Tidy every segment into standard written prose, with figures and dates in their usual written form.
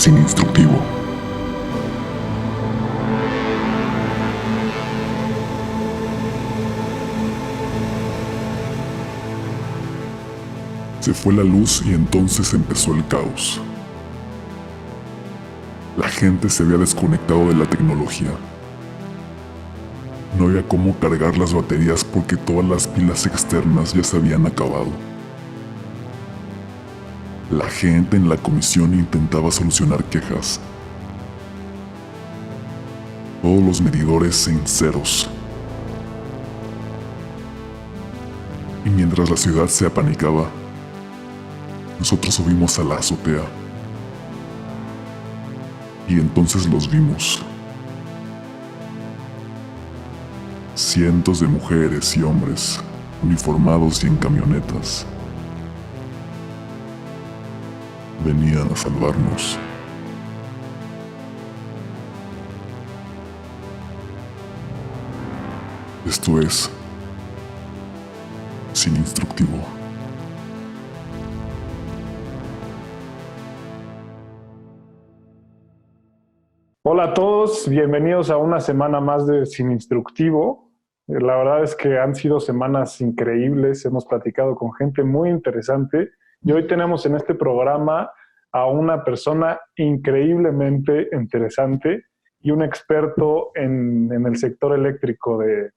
sin instructivo. Se fue la luz y entonces empezó el caos. La gente se había desconectado de la tecnología. No había cómo cargar las baterías porque todas las pilas externas ya se habían acabado. La gente en la comisión intentaba solucionar quejas. Todos los medidores en ceros. Y mientras la ciudad se apanicaba, nosotros subimos a la azotea. Y entonces los vimos. Cientos de mujeres y hombres, uniformados y en camionetas, venían a salvarnos. Esto es Sin Instructivo. Hola a todos, bienvenidos a una semana más de Sin Instructivo. La verdad es que han sido semanas increíbles, hemos platicado con gente muy interesante y hoy tenemos en este programa a una persona increíblemente interesante y un experto en el sector eléctrico de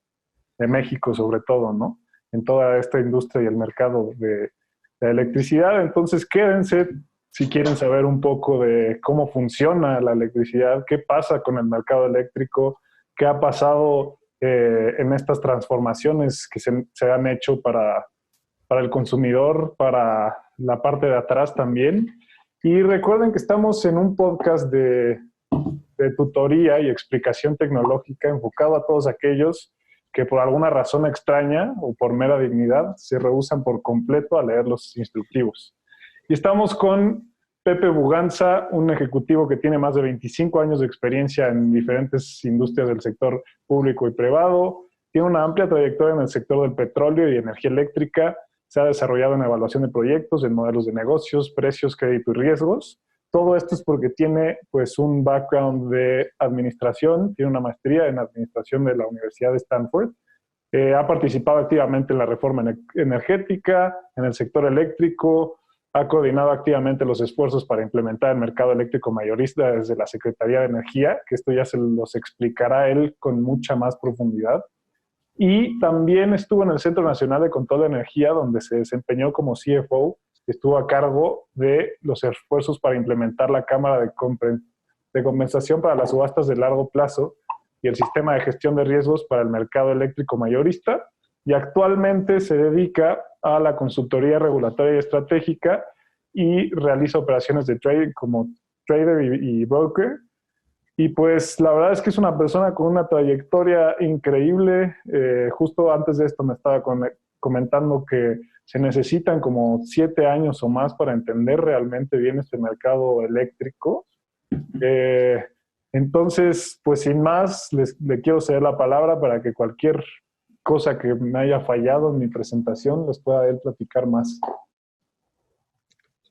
México sobre todo, ¿no? En toda esta industria y el mercado de la electricidad. Entonces quédense si quieren saber un poco de cómo funciona la electricidad, qué pasa con el mercado eléctrico, qué ha pasado en estas transformaciones que se han hecho para el consumidor, para la parte de atrás también. Y recuerden que estamos en un podcast de tutoría y explicación tecnológica enfocado a todos aquellos que por alguna razón extraña o por mera dignidad se rehúsan por completo a leer los instructivos. Y estamos con Pepe Buganza, un ejecutivo que tiene más de 25 años de experiencia en diferentes industrias del sector público y privado. Tiene una amplia trayectoria en el sector del petróleo y energía eléctrica. Se ha desarrollado en evaluación de proyectos, en modelos de negocios, precios, crédito y riesgos. Todo esto es porque tiene pues, un background de administración, tiene una maestría en administración de la Universidad de Stanford. Ha participado activamente en la reforma energética, en el sector eléctrico, ha coordinado activamente los esfuerzos para implementar el mercado eléctrico mayorista desde la Secretaría de Energía, que esto ya se los explicará él con mucha más profundidad. Y también estuvo en el Centro Nacional de Control de Energía, donde se desempeñó como CFO, estuvo a cargo de los esfuerzos para implementar la Cámara de Compensación para las subastas de largo plazo y el sistema de gestión de riesgos para el mercado eléctrico mayorista, y actualmente se dedica a la consultoría regulatoria y estratégica y realiza operaciones de trading como trader y broker. Y pues la verdad es que es una persona con una trayectoria increíble. Justo antes de esto me estaba comentando que se necesitan como 7 años o más para entender realmente bien este mercado eléctrico. Entonces, pues sin más, le quiero ceder la palabra para que cualquier cosa que me haya fallado en mi presentación les pueda él platicar más.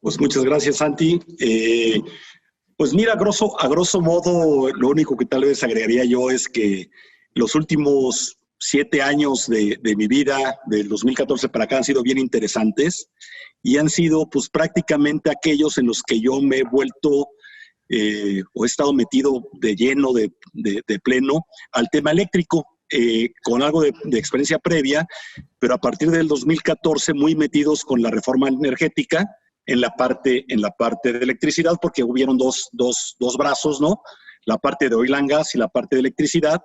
Pues muchas gracias, Santi. Pues mira, a grosso modo, lo único que tal vez agregaría yo es que los últimos 7 años de mi vida, del 2014 para acá, han sido bien interesantes y han sido pues prácticamente aquellos en los que yo me he vuelto o he estado metido de lleno, de pleno, al tema eléctrico. Con algo de experiencia previa, pero a partir del 2014 muy metidos con la reforma energética en la parte de electricidad, porque hubieron dos brazos, ¿no? La parte de oil and gas y la parte de electricidad.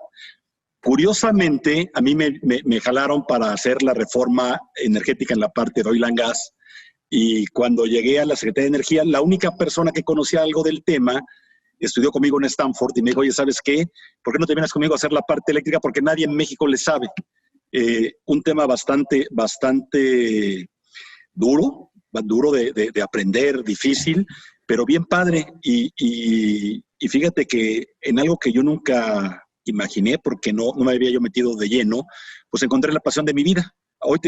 Curiosamente, a mí me jalaron para hacer la reforma energética en la parte de oil and gas, y cuando llegué a la Secretaría de Energía, la única persona que conocía algo del tema estudió conmigo en Stanford y me dijo, oye, ¿sabes qué? ¿Por qué no te vienes conmigo a hacer la parte eléctrica? Porque nadie en México le sabe. Un tema bastante duro de aprender, difícil, pero bien padre. Y fíjate que en algo que yo nunca imaginé, porque no me había yo metido de lleno, pues encontré la pasión de mi vida. Hoy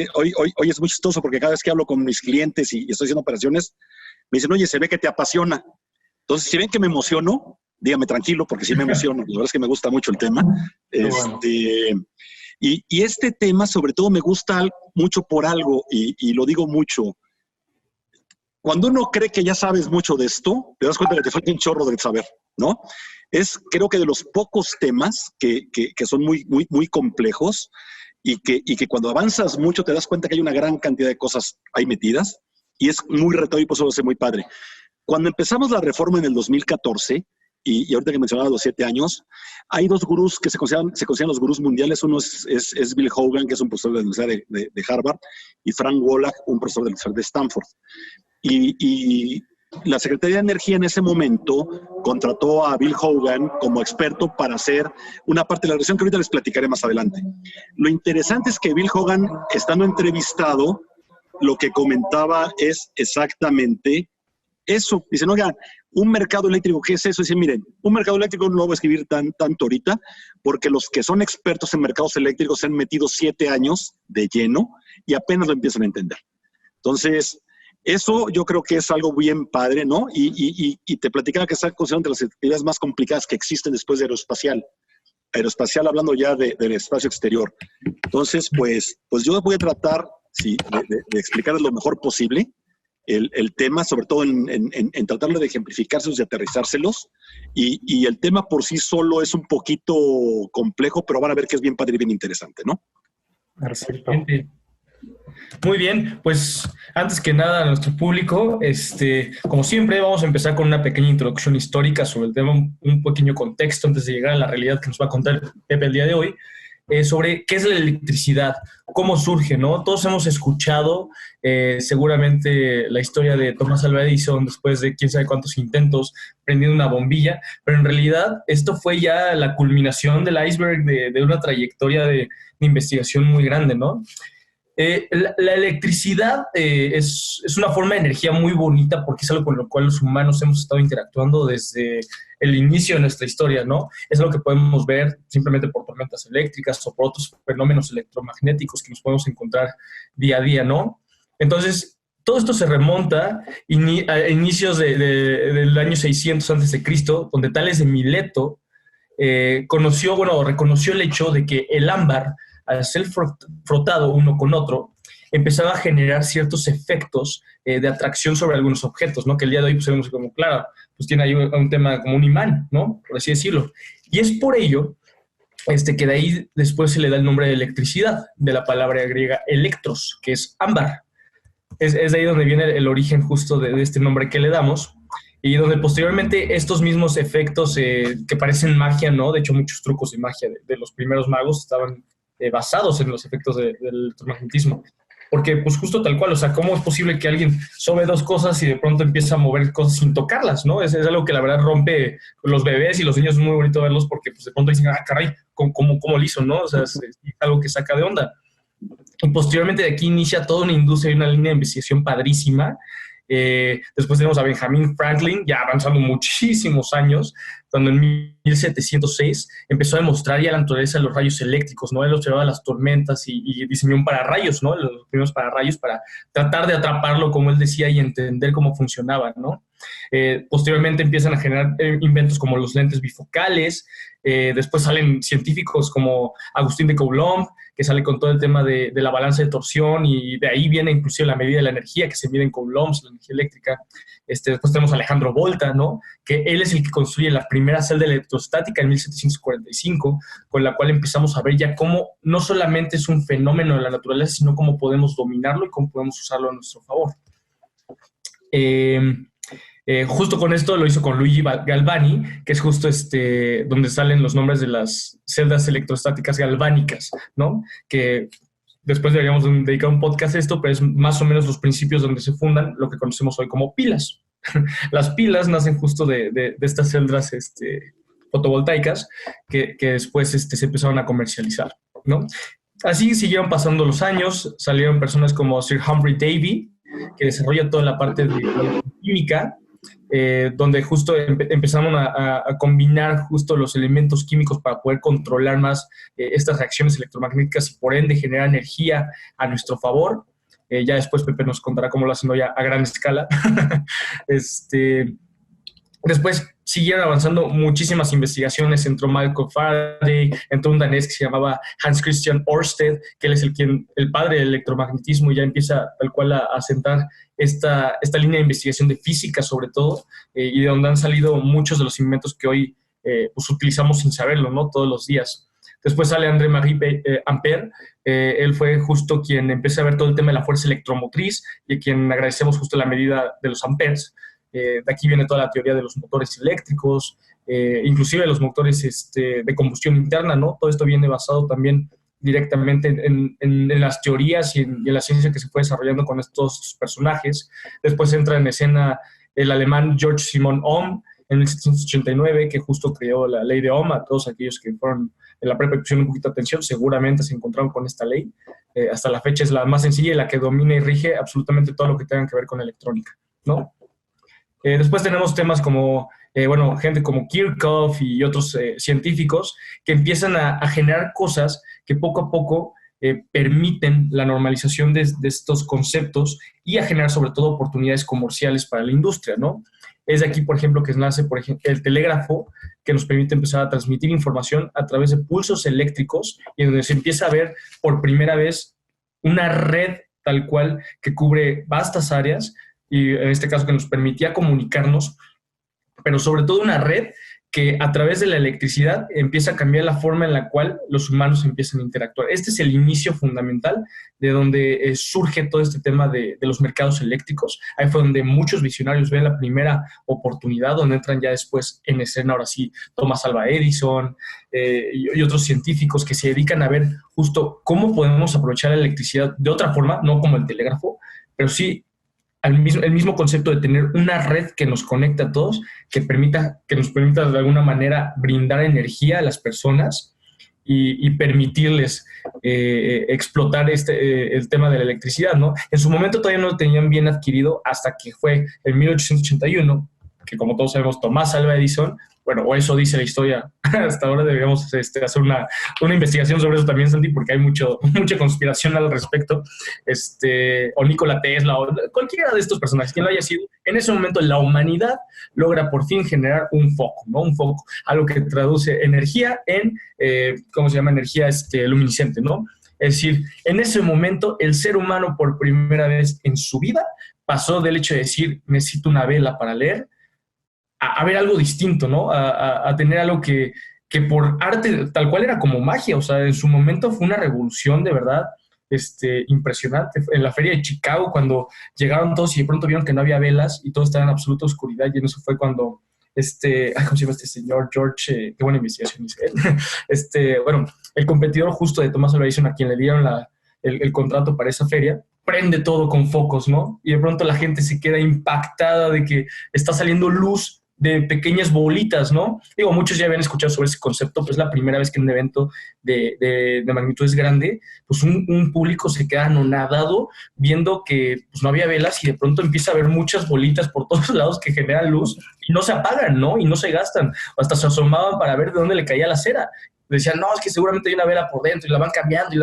es muy chistoso porque cada vez que hablo con mis clientes y estoy haciendo operaciones, me dicen, oye, se ve que te apasiona. Entonces, si ven que me emociono, dígame tranquilo, porque sí me emociono. La verdad es que me gusta mucho el tema. Bueno. Y este tema, sobre todo, me gusta mucho por algo, y lo digo mucho. Cuando uno cree que ya sabes mucho de esto, te das cuenta que te falta un chorro de saber, ¿no? Creo que de los pocos temas que son muy, muy, muy complejos y que cuando avanzas mucho te das cuenta que hay una gran cantidad de cosas ahí metidas y es muy retador y por eso lo hace muy padre. Cuando empezamos la reforma en el 2014, y ahorita que mencionaba los 7 años, hay 2 gurús que se consideran los gurús mundiales. Uno es Bill Hogan, que es un profesor de la Universidad de Harvard, y Frank Wallach, un profesor de la Universidad de Stanford. Y la Secretaría de Energía en ese momento contrató a Bill Hogan como experto para hacer una parte de la regresión que ahorita les platicaré más adelante. Lo interesante es que Bill Hogan, estando entrevistado, lo que comentaba es exactamente eso. Dicen, oigan, un mercado eléctrico, ¿qué es eso? Dicen, miren, un mercado eléctrico no lo voy a escribir tanto ahorita, porque los que son expertos en mercados eléctricos se han metido 7 años de lleno y apenas lo empiezan a entender. Entonces, eso yo creo que es algo bien padre, ¿no? Y te platicaba que está considerando las actividades más complicadas que existen después de aeroespacial. Aeroespacial hablando ya del espacio exterior. Entonces, pues yo voy a tratar de explicarles lo mejor posible el tema, sobre todo en tratarlo de ejemplificárselos y aterrizárselos. Y el tema por sí solo es un poquito complejo, pero van a ver que es bien padre y bien interesante, ¿no? Perfecto. Muy bien, pues antes que nada a nuestro público, como siempre vamos a empezar con una pequeña introducción histórica sobre el tema, un pequeño contexto antes de llegar a la realidad que nos va a contar Pepe el día de hoy, sobre qué es la electricidad, cómo surge, ¿no? Todos hemos escuchado seguramente la historia de Thomas Alva Edison después de quién sabe cuántos intentos prendiendo una bombilla, pero en realidad esto fue ya la culminación del iceberg de una trayectoria de investigación muy grande, ¿no? La electricidad es una forma de energía muy bonita porque es algo con lo cual los humanos hemos estado interactuando desde el inicio de nuestra historia, ¿no? Es algo que podemos ver simplemente por tormentas eléctricas o por otros fenómenos electromagnéticos que nos podemos encontrar día a día, ¿no? Entonces, todo esto se remonta a inicios del año 600 a.C., donde Tales de Mileto reconoció el hecho de que el ámbar, al ser frotado uno con otro, empezaba a generar ciertos efectos de atracción sobre algunos objetos, ¿no? Que el día de hoy pues, vemos como, claro, pues tiene ahí un tema como un imán, ¿no? Por así decirlo. Y es por ello que de ahí después se le da el nombre de electricidad, de la palabra griega electros, que es ámbar. Es de ahí donde viene el origen justo de este nombre que le damos, y donde posteriormente estos mismos efectos que parecen magia, ¿no? De hecho, muchos trucos de magia de los primeros magos estaban basados en los efectos del electromagnetismo. Porque, pues, justo tal cual, o sea, ¿cómo es posible que alguien sobe 2 cosas y de pronto empieza a mover cosas sin tocarlas, ¿no? Es algo que la verdad rompe los bebés y los niños, es muy bonito verlos porque, pues, de pronto dicen, caray, ¿cómo lo hizo, no? O sea, es algo que saca de onda. Y posteriormente de aquí inicia toda una industria y una línea de investigación padrísima. Después tenemos a Benjamin Franklin, ya avanzando muchísimos años, cuando en 1706 empezó a demostrar ya la naturaleza de los rayos eléctricos, ¿no? Él observaba las tormentas y diseñó un pararrayos, ¿no? Los primeros pararrayos para tratar de atraparlo, como él decía, y entender cómo funcionaba, ¿no? Posteriormente empiezan a generar inventos como los lentes bifocales. Después salen científicos como Agustín de Coulomb, que sale con todo el tema de la balanza de torsión, y de ahí viene inclusive la medida de la energía que se mide en coulombs, la energía eléctrica. Después tenemos a Alejandro Volta, ¿no? Que él es el que construye la primera celda electrostática en 1745, con la cual empezamos a ver ya cómo no solamente es un fenómeno de la naturaleza, sino cómo podemos dominarlo y cómo podemos usarlo a nuestro favor. Justo con esto lo hizo con Luigi Galvani, que es justo donde salen los nombres de las celdas electrostáticas galvánicas, ¿no? Que después deberíamos dedicar un podcast a esto, pero es más o menos los principios donde se fundan lo que conocemos hoy como pilas. Las pilas nacen justo de estas celdas fotovoltaicas que después se empezaron a comercializar, ¿no? Así siguieron pasando los años, salieron personas como Sir Humphrey Davy, que desarrolla toda la parte de química, donde justo empezamos a combinar justo los elementos químicos para poder controlar más estas reacciones electromagnéticas y por ende generar energía a nuestro favor. Ya después Pepe nos contará cómo lo hacen ya a gran escala. Después siguieron avanzando muchísimas investigaciones, entró Michael Faraday, entró un danés que se llamaba Hans Christian Ørsted, que él es el padre del electromagnetismo, y ya empieza tal cual a sentar esta línea de investigación de física sobre todo, y de donde han salido muchos de los inventos que hoy pues utilizamos sin saberlo, ¿no? Todos los días. Después sale André-Marie Ampère, él fue justo quien empezó a ver todo el tema de la fuerza electromotriz y a quien agradecemos justo la medida de los amperes. De aquí viene toda la teoría de los motores eléctricos, inclusive los motores de combustión interna, ¿no? Todo esto viene basado también directamente en las teorías y en la ciencia que se fue desarrollando con estos personajes. Después entra en escena el alemán Georg Simon Ohm en 1789, que justo creó la ley de Ohm. A todos aquellos que fueron en la prepa y pusieron un poquito de atención, seguramente se encontraron con esta ley. Hasta la fecha es la más sencilla y la que domina y rige absolutamente todo lo que tenga que ver con electrónica, ¿no? Después tenemos temas como, gente como Kirchhoff y otros científicos que empiezan a generar cosas que poco a poco permiten la normalización de estos conceptos y a generar sobre todo oportunidades comerciales para la industria, ¿no? Es de aquí, por ejemplo, que nace el telégrafo, que nos permite empezar a transmitir información a través de pulsos eléctricos y donde se empieza a ver por primera vez una red tal cual que cubre vastas áreas, y en este caso que nos permitía comunicarnos, pero sobre todo una red que a través de la electricidad empieza a cambiar la forma en la cual los humanos empiezan a interactuar. Este es el inicio fundamental de donde surge todo este tema de los mercados eléctricos. Ahí fue donde muchos visionarios ven la primera oportunidad, donde entran ya después en escena, ahora sí, Thomas Alva Edison y otros científicos que se dedican a ver justo cómo podemos aprovechar la electricidad de otra forma, no como el telégrafo, pero sí el mismo concepto de tener una red que nos conecta a todos, que nos permita de alguna manera brindar energía a las personas y permitirles explotar el tema de la electricidad, ¿no? En su momento todavía no lo tenían bien adquirido hasta que fue en 1881, que como todos sabemos, Tomás Alva Edison, o eso dice la historia, hasta ahora deberíamos hacer una investigación sobre eso también, Santi, porque hay mucha conspiración al respecto, o Nikola Tesla, o cualquiera de estos personajes, quien lo haya sido, en ese momento la humanidad logra por fin generar un foco, ¿no? Un foco, algo que traduce energía en, energía luminiscente, ¿no? Es decir, en ese momento el ser humano por primera vez en su vida pasó del hecho de decir, necesito una vela para leer, a ver algo distinto, ¿no? A tener algo que por arte, tal cual era como magia, o sea, en su momento fue una revolución de verdad impresionante. En la feria de Chicago, cuando llegaron todos y de pronto vieron que no había velas y todo estaba en absoluta oscuridad, y en eso fue cuando ¿cómo se llama este señor? George, qué buena investigación hizo él. El competidor justo de Thomas Alva Edison, a quien le dieron el contrato para esa feria, prende todo con focos, ¿no? Y de pronto la gente se queda impactada de que está saliendo luz de pequeñas bolitas, ¿no? Digo, muchos ya habían escuchado sobre ese concepto, pero es la primera vez que en un evento de magnitudes grande, pues un público se queda anonadado viendo que pues, no había velas y de pronto empieza a haber muchas bolitas por todos lados que generan luz y no se apagan, ¿no? Y no se gastan. Hasta se asomaban para ver de dónde le caía la cera. Decían, no, es que seguramente hay una vela por dentro y la van cambiando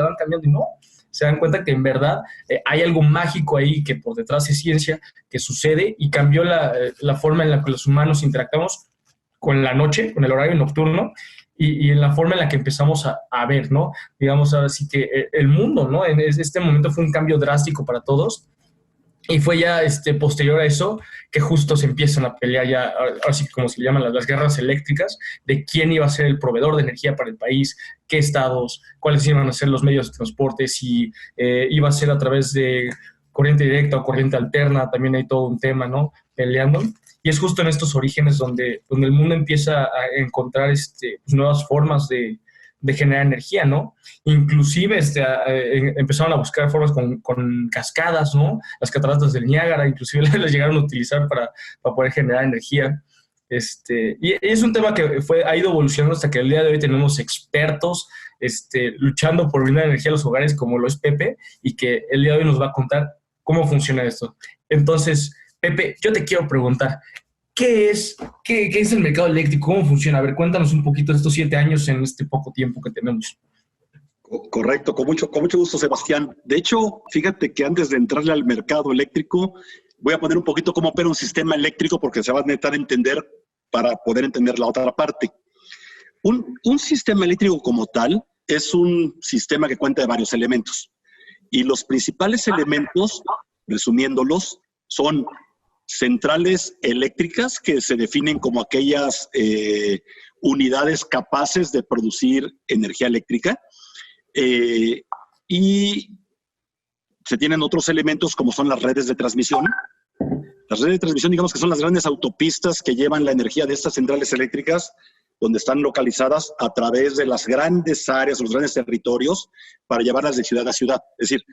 y no. Se dan cuenta que en verdad hay algo mágico ahí que por detrás es ciencia, que sucede y cambió la forma en la que los humanos interactuamos con la noche, con el horario nocturno y en la forma en la que empezamos a ver, ¿no? Digamos, ahora sí que el mundo, ¿no? En este momento fue un cambio drástico para todos. Y fue ya posterior a eso que justo se empiezan a pelear ya, así como se llaman las guerras eléctricas, de quién iba a ser el proveedor de energía para el país, qué estados, cuáles iban a ser los medios de transporte, si iba a ser a través de corriente directa o corriente alterna, también hay todo un tema, ¿no? Peleando. Y es justo en estos orígenes donde el mundo empieza a encontrar pues nuevas formas de generar energía, ¿no? Inclusive empezaron a buscar formas con cascadas, ¿no? Las cataratas del Niágara, inclusive las llegaron a utilizar para poder generar energía. Y es un tema que ha ido evolucionando hasta que el día de hoy tenemos expertos luchando por brindar energía a los hogares, como lo es Pepe, y que el día de hoy nos va a contar cómo funciona esto. Entonces, Pepe, yo te quiero preguntar, ¿qué es el mercado eléctrico? ¿Cómo funciona? A ver, cuéntanos un poquito de estos 7 años en este poco tiempo que tenemos. Correcto, con mucho gusto, Sebastián. De hecho, fíjate que antes de entrarle al mercado eléctrico, voy a poner un poquito cómo opera un sistema eléctrico porque se va a necesitar entender para poder entender la otra parte. Un sistema eléctrico como tal es un sistema que cuenta de varios elementos. Y los principales elementos, resumiéndolos, son centrales eléctricas que se definen como aquellas unidades capaces de producir energía eléctrica. Y se tienen otros elementos como son las redes de transmisión. Las redes de transmisión, digamos que son las grandes autopistas que llevan la energía de estas centrales eléctricas donde están localizadas a través de las grandes áreas, los grandes territorios, para llevarlas de ciudad a ciudad. Es decir,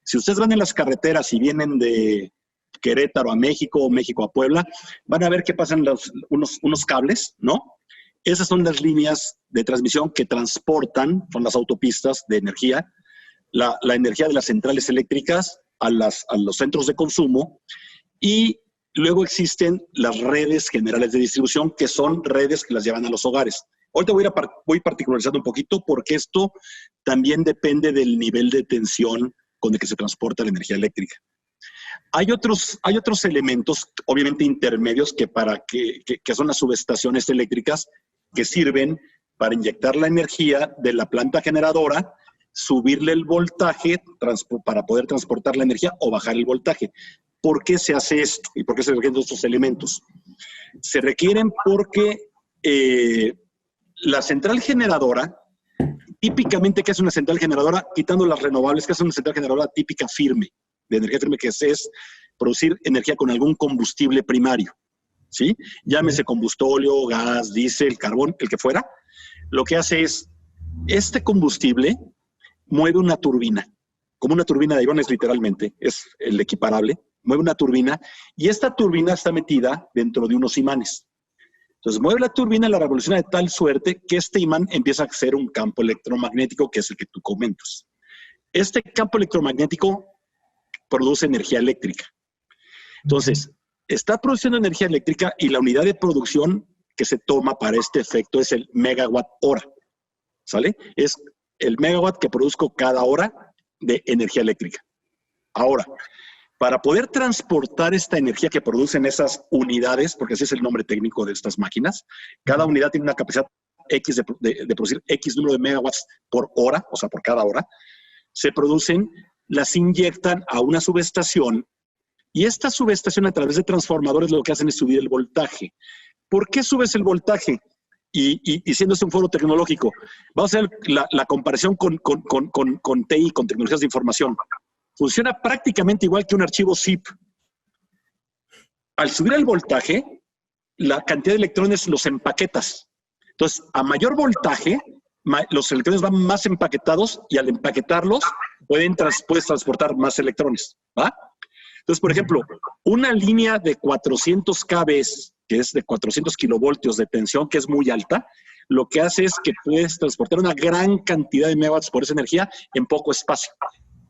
si ustedes van en las carreteras y vienen de Querétaro a México o México a Puebla, van a ver que pasan unos cables, ¿no? Esas son las líneas de transmisión que transportan, son las autopistas de energía, la energía de las centrales eléctricas a los centros de consumo, y luego existen las redes generales de distribución, que son redes que las llevan a los hogares. Ahorita voy particularizando un poquito porque esto también depende del nivel de tensión con el que se transporta la energía eléctrica. Hay otros elementos, obviamente intermedios, que son las subestaciones eléctricas, que sirven para inyectar la energía de la planta generadora, subirle el voltaje para poder transportar la energía o bajar el voltaje. ¿Por qué se hace esto? ¿Y por qué se requieren estos elementos? Se requieren porque la central generadora, típicamente, ¿qué es una central generadora? Quitando las renovables, ¿qué es una central generadora típica firme? De energía firme, que es producir energía con algún combustible primario, ¿sí? Llámese combustóleo, gas, diésel, carbón, el que fuera. Lo que hace es, este combustible mueve una turbina, como una turbina de aviones literalmente, es el equiparable, mueve una turbina, y esta turbina está metida dentro de unos imanes. Entonces mueve la turbina, la revoluciona de tal suerte que este imán empieza a hacer un campo electromagnético, que es el que tú comentas. Este campo electromagnético produce energía eléctrica. Entonces, está produciendo energía eléctrica y la unidad de producción que se toma para este efecto es el megawatt hora, ¿sale? Es el megawatt que produzco cada hora de energía eléctrica. Ahora, para poder transportar esta energía que producen esas unidades, porque ese es el nombre técnico de estas máquinas, cada unidad tiene una capacidad X de producir X número de megawatts por hora, o sea, por cada hora, se producen, las inyectan a una subestación, y esta subestación a través de transformadores lo que hacen es subir el voltaje. ¿Por qué subes el voltaje? Y siendo este un foro tecnológico, vamos a hacer la comparación con TI, con tecnologías de información. Funciona prácticamente igual que un archivo zip. Al subir el voltaje, la cantidad de electrones los empaquetas. Entonces, a mayor voltaje, los electrones van más empaquetados, y al empaquetarlos puedes transportar más electrones, ¿va? Entonces, por ejemplo, una línea de 400 kV, que es de 400 kilovoltios de tensión, que es muy alta, lo que hace es que puedes transportar una gran cantidad de megawatts por esa energía en poco espacio,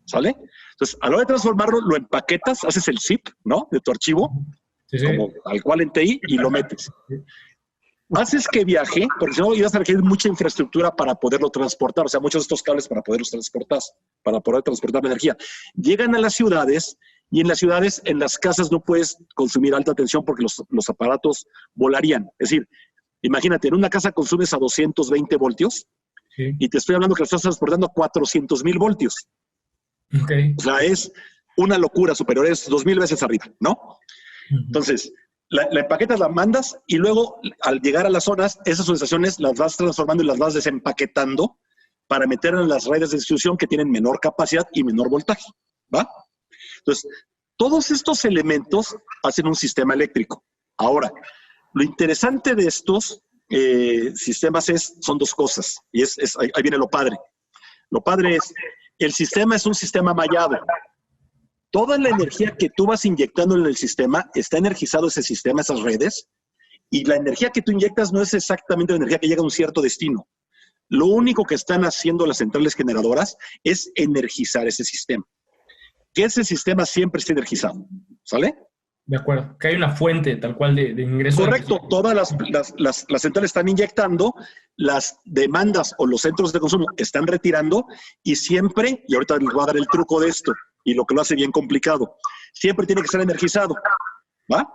¿sale? Entonces, a la hora de transformarlo, lo empaquetas, haces el zip, ¿no?, de tu archivo, sí, como al cual en TI, y lo metes. Haces que viaje, porque si no, ibas a requerir mucha infraestructura para poderlo transportar, o sea, muchos de estos cables para poderlos transportar, para poder transportar la energía. Llegan a las ciudades, y en las ciudades, en las casas no puedes consumir alta tensión porque los aparatos volarían. Es decir, imagínate, en una casa consumes a 220 voltios, sí, y te estoy hablando que lo estás transportando a 400,000 voltios. Okay. O sea, es una locura superior, es 2,000 veces arriba, ¿no? Entonces, la empaquetas, la mandas, y luego, al llegar a las zonas, esas subestaciones las vas transformando y las vas desempaquetando para meter en las redes de distribución que tienen menor capacidad y menor voltaje, ¿va? Entonces, todos estos elementos hacen un sistema eléctrico. Ahora, lo interesante de estos sistemas son dos cosas, y ahí viene lo padre. Lo padre es, el sistema es un sistema mallado. Toda la energía que tú vas inyectando en el sistema, está energizado ese sistema, esas redes, y la energía que tú inyectas no es exactamente la energía que llega a un cierto destino. Lo único que están haciendo las centrales generadoras es energizar ese sistema. Que ese sistema siempre esté energizado, ¿sale? De acuerdo, que hay una fuente tal cual de ingreso. Correcto, todas las centrales están inyectando, las demandas o los centros de consumo están retirando, y siempre, y ahorita les voy a dar el truco de esto, y lo que lo hace bien complicado, siempre tiene que estar energizado, ¿va?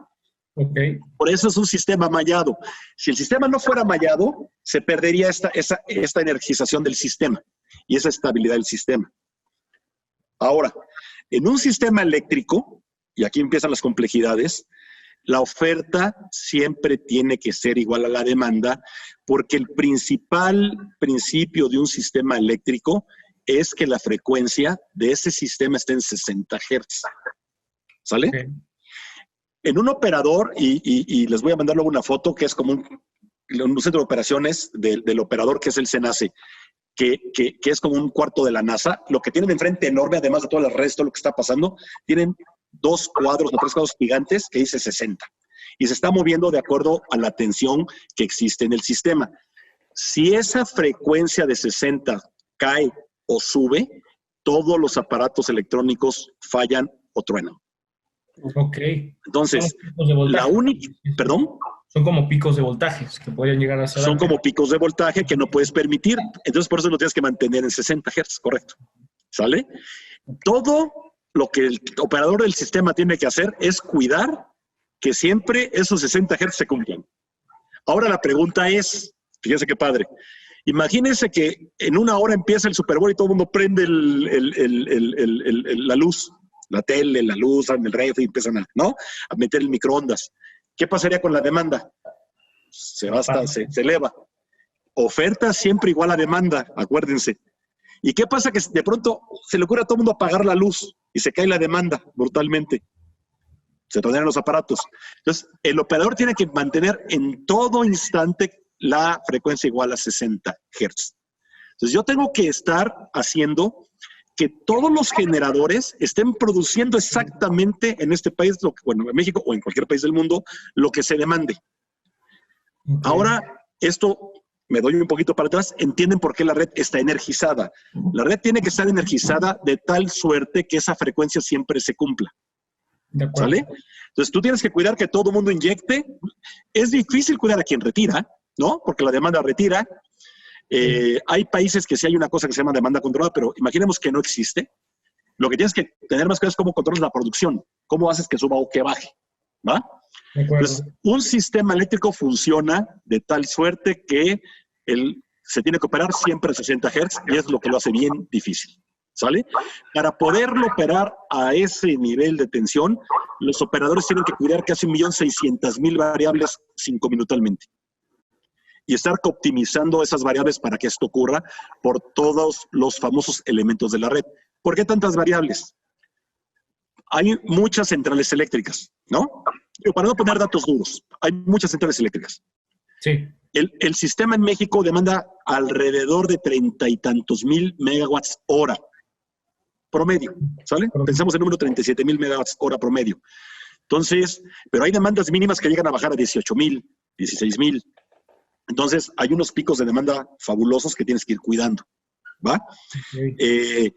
Ok. Por eso es un sistema mallado. Si el sistema no fuera mallado, se perdería esta energización del sistema y esa estabilidad del sistema. Ahora, en un sistema eléctrico, y aquí empiezan las complejidades, la oferta siempre tiene que ser igual a la demanda, porque el principal principio de un sistema eléctrico es que la frecuencia de ese sistema esté en 60 Hz. ¿Sale? Okay. En un operador, y les voy a mandar luego una foto, que es como un centro de operaciones del operador, que es el CENACE, que es como un cuarto de la NASA. Lo que tienen enfrente enorme, además de todo el resto, lo que está pasando, tienen 2 cuadros o 3 cuadros gigantes que dice 60. Y se está moviendo de acuerdo a la tensión que existe en el sistema. Si esa frecuencia de 60 cae o sube, todos los aparatos electrónicos fallan o truenan. Ok. Entonces, la única... ¿Perdón? Son como picos de voltajes que podrían llegar a ser. Son como picos de voltaje que no puedes permitir. Entonces, por eso lo tienes que mantener en 60 Hz, correcto. ¿Sale? Todo lo que el operador del sistema tiene que hacer es cuidar que siempre esos 60 Hz se cumplan. Ahora la pregunta es, fíjense qué padre, imagínense que en una hora empieza el Super Bowl y todo el mundo prende la luz, la tele, la luz, el refri, y empiezan a meter el microondas. ¿Qué pasaría con la demanda? Se eleva. Oferta siempre igual a demanda, acuérdense. ¿Y qué pasa? Que de pronto se le ocurre a todo el mundo apagar la luz y se cae la demanda brutalmente. Se tornan los aparatos. Entonces, el operador tiene que mantener en todo instante la frecuencia igual a 60 Hz. Entonces, yo tengo que estar haciendo que todos los generadores estén produciendo exactamente en este país, en México o en cualquier país del mundo, lo que se demande. Okay. Ahora, esto me doy un poquito para atrás, entienden por qué la red está energizada. La red tiene que estar energizada de tal suerte que esa frecuencia siempre se cumpla. ¿Sale? Entonces tú tienes que cuidar que todo el mundo inyecte. Es difícil cuidar a quien retira, ¿no? Porque la demanda retira. Hay países que sí hay una cosa que se llama demanda controlada, pero imaginemos que no existe. Lo que tienes que tener más claro es cómo controlas la producción, cómo haces que suba o que baje, ¿va? Entonces, un sistema eléctrico funciona de tal suerte que se tiene que operar siempre a 60 Hz y es lo que lo hace bien difícil, ¿sale? Para poderlo operar a ese nivel de tensión, los operadores tienen que cuidar casi 1.600.000 variables 5-minutalmente. Y estar optimizando esas variables para que esto ocurra por todos los famosos elementos de la red. ¿Por qué tantas variables? Hay muchas centrales eléctricas, ¿no? Para no poner datos duros, hay muchas centrales eléctricas. Sí. El sistema en México demanda alrededor de 30 y tantos mil megawatts hora promedio, ¿sale? Pensamos en el número 37.000 megawatts hora promedio. Entonces, pero hay demandas mínimas que llegan a bajar a 18.000, 16.000. Entonces, hay unos picos de demanda fabulosos que tienes que ir cuidando, ¿va? Okay.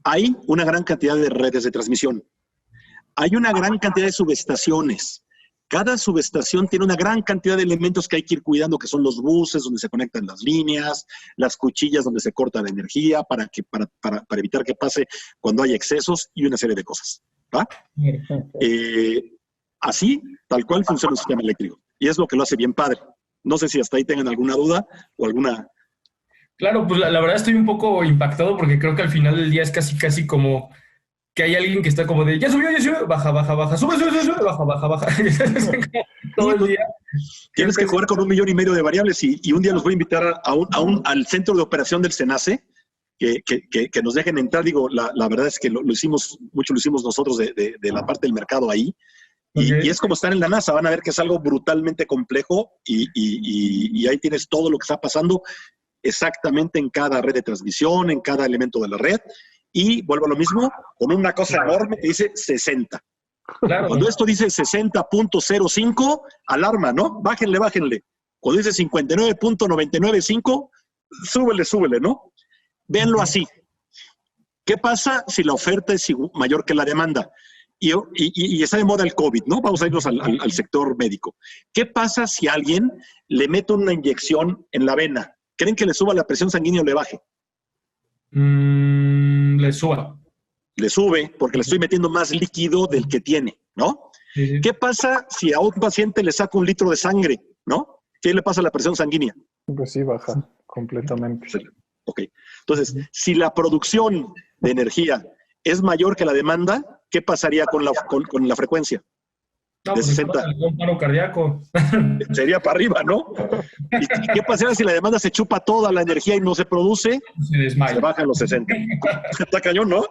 Hay una gran cantidad de redes de transmisión. Hay una gran cantidad de subestaciones. Cada subestación tiene una gran cantidad de elementos que hay que ir cuidando, que son los buses donde se conectan las líneas, las cuchillas donde se corta la energía para evitar que pase cuando hay excesos y una serie de cosas, ¿va? Así, tal cual funciona un sistema eléctrico. Y es lo que lo hace bien padre. No sé si hasta ahí tengan alguna duda o alguna... Claro, pues la verdad estoy un poco impactado porque creo que al final del día es casi como que hay alguien que está como de ya subió, baja, sube, baja. Todo el día. Tienes que jugar con 1,5 millones de variables y un día los voy a invitar al centro de operación del CENACE que nos dejen entrar. Digo, la verdad es que lo hicimos nosotros de la parte del mercado ahí. Y es como estar en la NASA, van a ver que es algo brutalmente complejo y ahí tienes todo lo que está pasando exactamente en cada red de transmisión, en cada elemento de la red. Y vuelvo a lo mismo, con una cosa enorme que dice 60. Claro. Cuando esto dice 60.05, alarma, ¿no? Bájenle. Cuando dice 59.995, súbele, ¿no? Véanlo así. ¿Qué pasa si la oferta es mayor que la demanda? Y está de moda el COVID, ¿no? Vamos a irnos al sector médico. ¿Qué pasa si alguien le mete una inyección en la vena? ¿Creen que le suba la presión sanguínea o le baje? Le suba. Le sube porque le estoy metiendo más líquido del que tiene, ¿no? Sí, sí. ¿Qué pasa si a un paciente le saca 1 litro de sangre, ¿no? ¿Qué le pasa a la presión sanguínea? Pues sí, baja completamente. Ok. Entonces, si la producción de energía es mayor que la demanda, ¿qué pasaría con la frecuencia? No, De pues 60. un paro cardíaco. Sería para arriba, ¿no? ¿Y qué pasaría si la demanda se chupa toda la energía y no se produce? Se desmaya. Se bajan los 60. Está cañón, ¿no?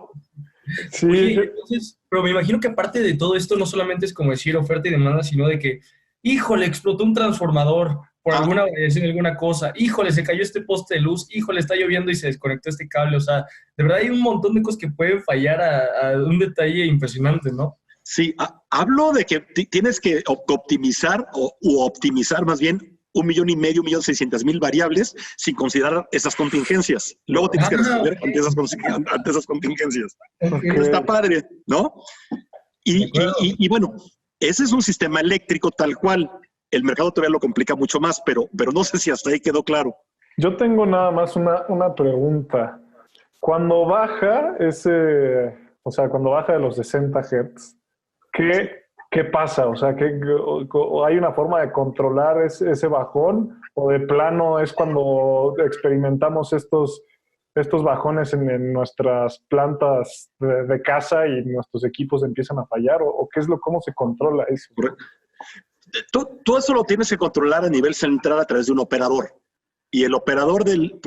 Sí, Oye, yo- entonces, pero me imagino que aparte de todo esto no solamente es como decir oferta y demanda, sino de que, híjole, explotó un transformador por alguna variación, alguna cosa, híjole, se cayó este poste de luz, híjole, está lloviendo y se desconectó este cable, o sea, de verdad hay un montón de cosas que pueden fallar a un detalle impresionante, ¿no? Sí, hablo de que tienes que optimizar u optimizar más bien 1,500,000, 1,600,000 variables sin considerar esas contingencias. Luego tienes que responder ante esas contingencias. Ok. Eso está padre, ¿no? De acuerdo. Y bueno, ese es un sistema eléctrico tal cual. El mercado todavía lo complica mucho más, pero no sé si hasta ahí quedó claro. yo tengo nada más una pregunta. Cuando baja cuando baja de los 60 Hz, ¿qué pasa? O sea, ¿hay una forma de controlar ese bajón? ¿O de plano es cuando experimentamos estos bajones en nuestras plantas de casa y nuestros equipos empiezan a fallar? ¿O cómo se controla eso? Tú eso lo tienes que controlar a nivel central a través de un operador. Y el operador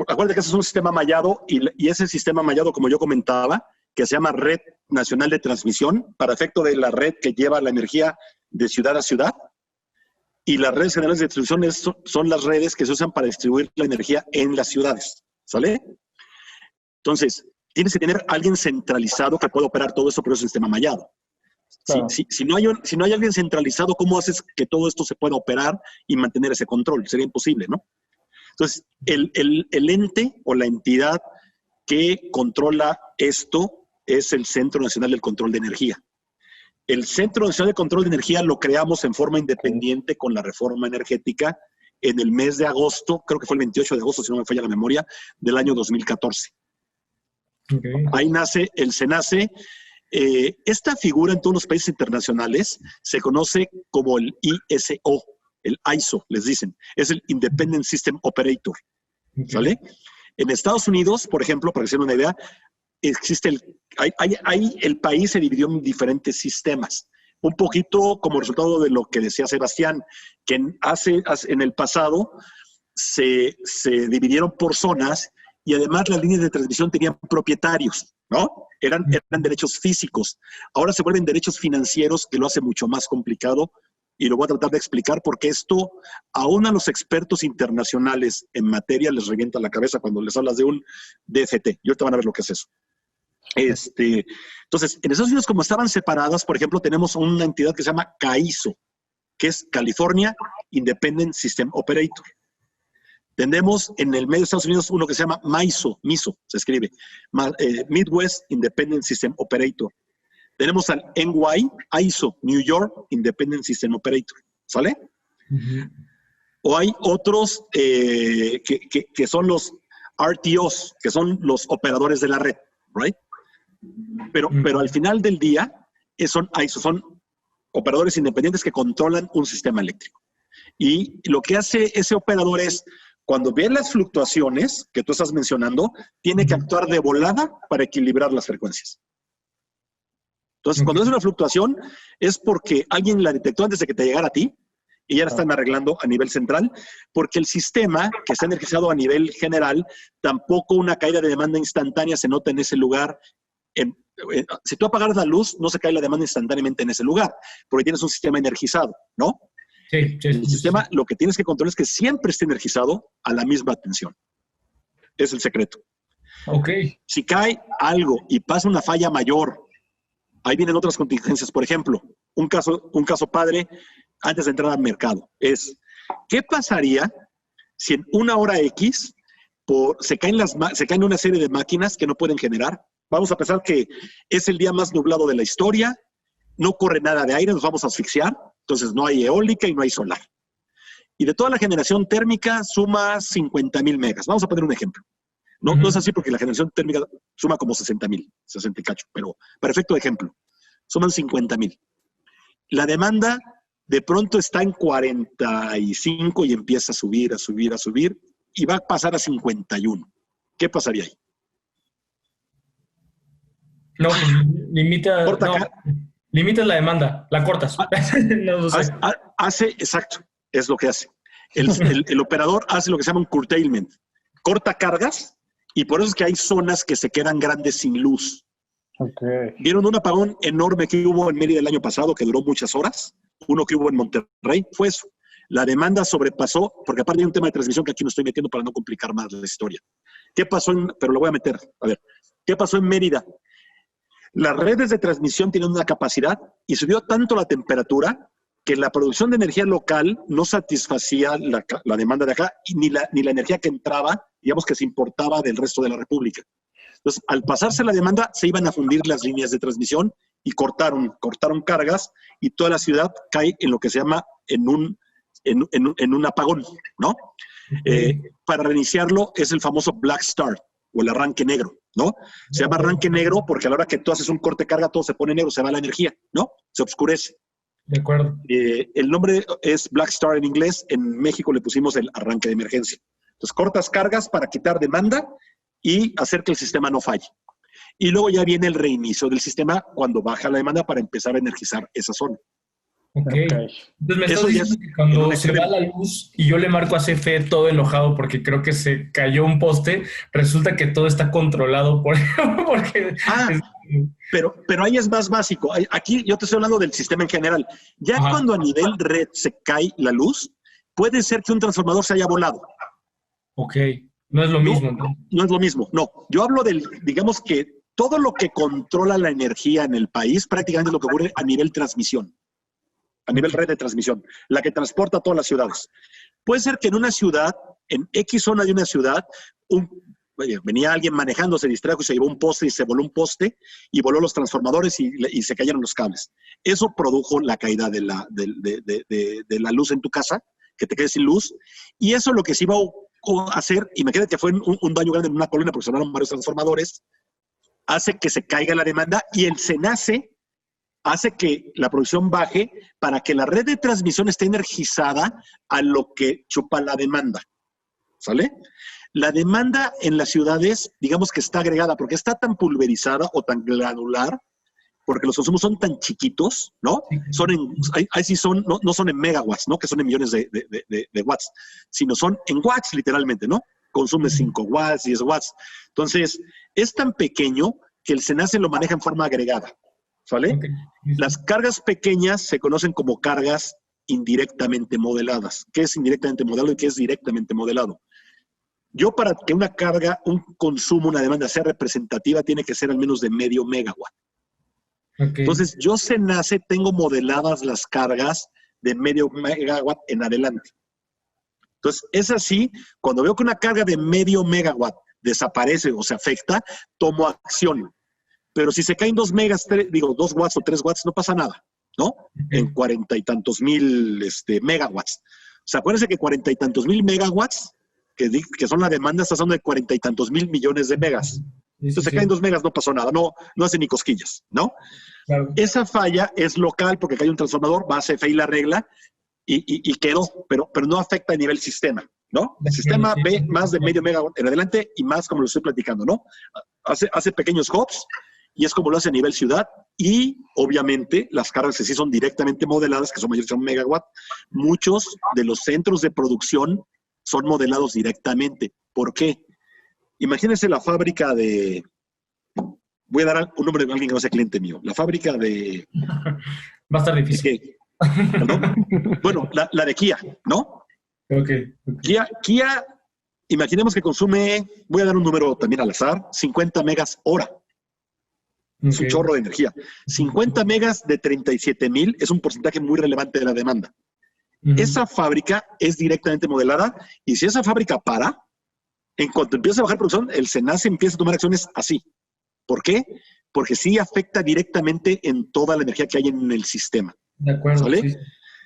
acuérdate que ese es un sistema mallado y ese sistema mallado, como yo comentaba, que se llama Red Nacional de Transmisión, para efecto de la red que lleva la energía de ciudad a ciudad. Y las redes generales de distribución son las redes que se usan para distribuir la energía en las ciudades. ¿Sale? Entonces, tienes que tener alguien centralizado que pueda operar todo eso, pero es un sistema mallado. Claro. Si no hay alguien centralizado, ¿cómo haces que todo esto se pueda operar y mantener ese control? Sería imposible, ¿no? Entonces, el ente o la entidad que controla esto es el Centro Nacional del Control de Energía. El Centro Nacional de Control de Energía lo creamos en forma independiente con la reforma energética en el mes de agosto, creo que fue el 28 de agosto, si no me falla la memoria, del año 2014. Okay. Ahí nace el SENACE. Esta figura en todos los países internacionales se conoce como el ISO, el ISO, les dicen. Es el Independent System Operator. ¿Sale? En Estados Unidos, por ejemplo, para que se den una idea, el país se dividió en diferentes sistemas. Un poquito como resultado de lo que decía Sebastián, que en el pasado se dividieron por zonas y además las líneas de transmisión tenían propietarios, ¿no? Eran derechos físicos. Ahora se vuelven derechos financieros, que lo hace mucho más complicado, y lo voy a tratar de explicar porque esto aún a los expertos internacionales en materia les revienta la cabeza cuando les hablas de un DFT. Y ahorita van a ver lo que es eso. Entonces, en Estados Unidos, como estaban separadas, por ejemplo, tenemos una entidad que se llama CAISO, que es California Independent System Operator. Tenemos en el medio de Estados Unidos uno que se llama MISO, se escribe, Midwest Independent System Operator. Tenemos al NY, ISO, New York Independent System Operator, ¿sale? O hay otros que son los RTOs, que son los operadores de la red, ¿right? Pero al final del día son ISO, son operadores independientes que controlan un sistema eléctrico. Y lo que hace ese operador es, cuando ve las fluctuaciones que tú estás mencionando, tiene que actuar de volada para equilibrar las frecuencias. Entonces, cuando es una fluctuación, es porque alguien la detectó antes de que te llegara a ti y ya la están arreglando a nivel central, porque el sistema que está energizado a nivel general, tampoco una caída de demanda instantánea se nota en ese lugar. Si tú apagas la luz, no se cae la demanda instantáneamente en ese lugar, porque tienes un sistema energizado, ¿no? Sí. El sistema, lo que tienes que controlar es que siempre esté energizado a la misma tensión. Es el secreto. Ok. Si cae algo y pasa una falla mayor, ahí vienen otras contingencias. Por ejemplo, un caso padre antes de entrar al mercado es, ¿qué pasaría si en una hora X se caen una serie de máquinas que no pueden generar? Vamos a pensar que es el día más nublado de la historia, no corre nada de aire, nos vamos a asfixiar, entonces no hay eólica y no hay solar. Y de toda la generación térmica suma 50,000 megas. Vamos a poner un ejemplo. No es así porque la generación térmica suma como 60,000, 60 y cacho, pero para efecto de ejemplo, suman 50,000. La demanda de pronto está en 45 y empieza a subir, a subir, a subir, y va a pasar a 51. ¿Qué pasaría ahí? No, pues Corta no, acá. limitas la demanda, la cortas. No sé. Exacto, es lo que hace. El operador hace lo que se llama un curtailment. Corta cargas y por eso es que hay zonas que se quedan grandes sin luz. Okay. ¿Vieron un apagón enorme que hubo en Mérida el año pasado que duró muchas horas? Uno que hubo en Monterrey, fue eso. La demanda sobrepasó, porque aparte hay un tema de transmisión que aquí no estoy metiendo para no complicar más la historia. ¿Qué pasó pero lo voy a meter. A ver, ¿qué pasó en Mérida? Las redes de transmisión tienen una capacidad y subió tanto la temperatura que la producción de energía local no satisfacía la demanda de acá ni la energía que entraba, digamos que se importaba del resto de la República. Entonces, al pasarse la demanda, se iban a fundir las líneas de transmisión y cortaron cargas y toda la ciudad cae en lo que se llama en un apagón, ¿no? Para reiniciarlo es el famoso Black Start o el arranque negro, ¿no? Se llama arranque negro porque a la hora que tú haces un corte de carga todo se pone negro, se va la energía, ¿no? Se oscurece. De acuerdo. El nombre es Black Start en inglés, en México le pusimos el arranque de emergencia. Entonces cortas cargas para quitar demanda y hacer que el sistema no falle. Y luego ya viene el reinicio del sistema cuando baja la demanda para empezar a energizar esa zona. Ok. Entonces me estás Eso ya diciendo es que cuando en un se va extremo. la luz y yo le marco a CFE todo enojado porque creo que se cayó un poste, resulta que todo está controlado porque Pero ahí es más básico. Aquí yo te estoy hablando del sistema en general. Ya Ajá. cuando a nivel red se cae la luz, puede ser que un transformador se haya volado. Ok, no es lo mismo. ¿No? No es lo mismo, no. Yo hablo digamos que todo lo que controla la energía en el país prácticamente es lo que ocurre a nivel transmisión, a nivel red de transmisión, la que transporta a todas las ciudades. Puede ser que en una ciudad, en X zona de una ciudad, venía alguien manejando, se distrajo y se llevó un poste y se voló un poste y voló los transformadores y se cayeron los cables. Eso produjo la caída de la luz en tu casa, que te quedes sin luz, y eso lo que se iba a hacer, imagínate que fue un daño grande en una colonia porque sonaron varios transformadores, hace que se caiga la demanda y el SENACE hace que la producción baje para que la red de transmisión esté energizada a lo que chupa la demanda. ¿Sale? La demanda en las ciudades, digamos que está agregada porque está tan pulverizada o tan granular, porque los consumos son tan chiquitos, ¿no? Ahí sí no son en megawatts, ¿no? Que son en millones de watts, sino son en watts literalmente, ¿no? Consume 5 watts, 10 watts. Entonces, es tan pequeño que el SENACE lo maneja en forma agregada, ¿sale? Okay. Las cargas pequeñas se conocen como cargas indirectamente modeladas. ¿Qué es indirectamente modelado y qué es directamente modelado? Yo para que una carga, un consumo, una demanda sea representativa, tiene que ser al menos de medio megawatt. Okay. Entonces, yo SENACE tengo modeladas las cargas de medio megawatt en adelante. Entonces, es así, cuando veo que una carga de medio megawatt desaparece o se afecta, tomo acción. Pero si se caen 2 watts o 3 watts, no pasa nada, ¿no? Okay. En 40 y tantos mil megawatts. O sea, acuérdense que 40 y tantos mil megawatts, que son la demanda, está hablando de 40 y tantos mil millones de megas. Entonces se caen 2 megas, no pasó nada, no hace ni cosquillas, ¿no? Claro. Esa falla es local porque cae un transformador, va a CFE y la regla y quedó, pero no afecta a nivel sistema, ¿no? El sistema ve más de medio megawatt en adelante y más como lo estoy platicando, ¿no? Hace pequeños hops y es como lo hace a nivel ciudad y obviamente las cargas que sí son directamente modeladas, que son mayores de 1 megawatt, muchos de los centros de producción son modelados directamente. ¿Por qué? Imagínense la fábrica de... Voy a dar un nombre de alguien que no sea cliente mío. La fábrica de... Va a estar difícil. ¿Perdón? Bueno, la de Kia, ¿no? Okay. Kia, imaginemos que consume, voy a dar un número también al azar, 50 megas hora. Es un chorro de energía. 50 megas de 37,000 es un porcentaje muy relevante de la demanda. Esa fábrica es directamente modelada y si esa fábrica para, en cuanto empieza a bajar producción, el SENACE empieza a tomar acciones así. ¿Por qué? Porque sí afecta directamente en toda la energía que hay en el sistema. De acuerdo. ¿Vale? Sí.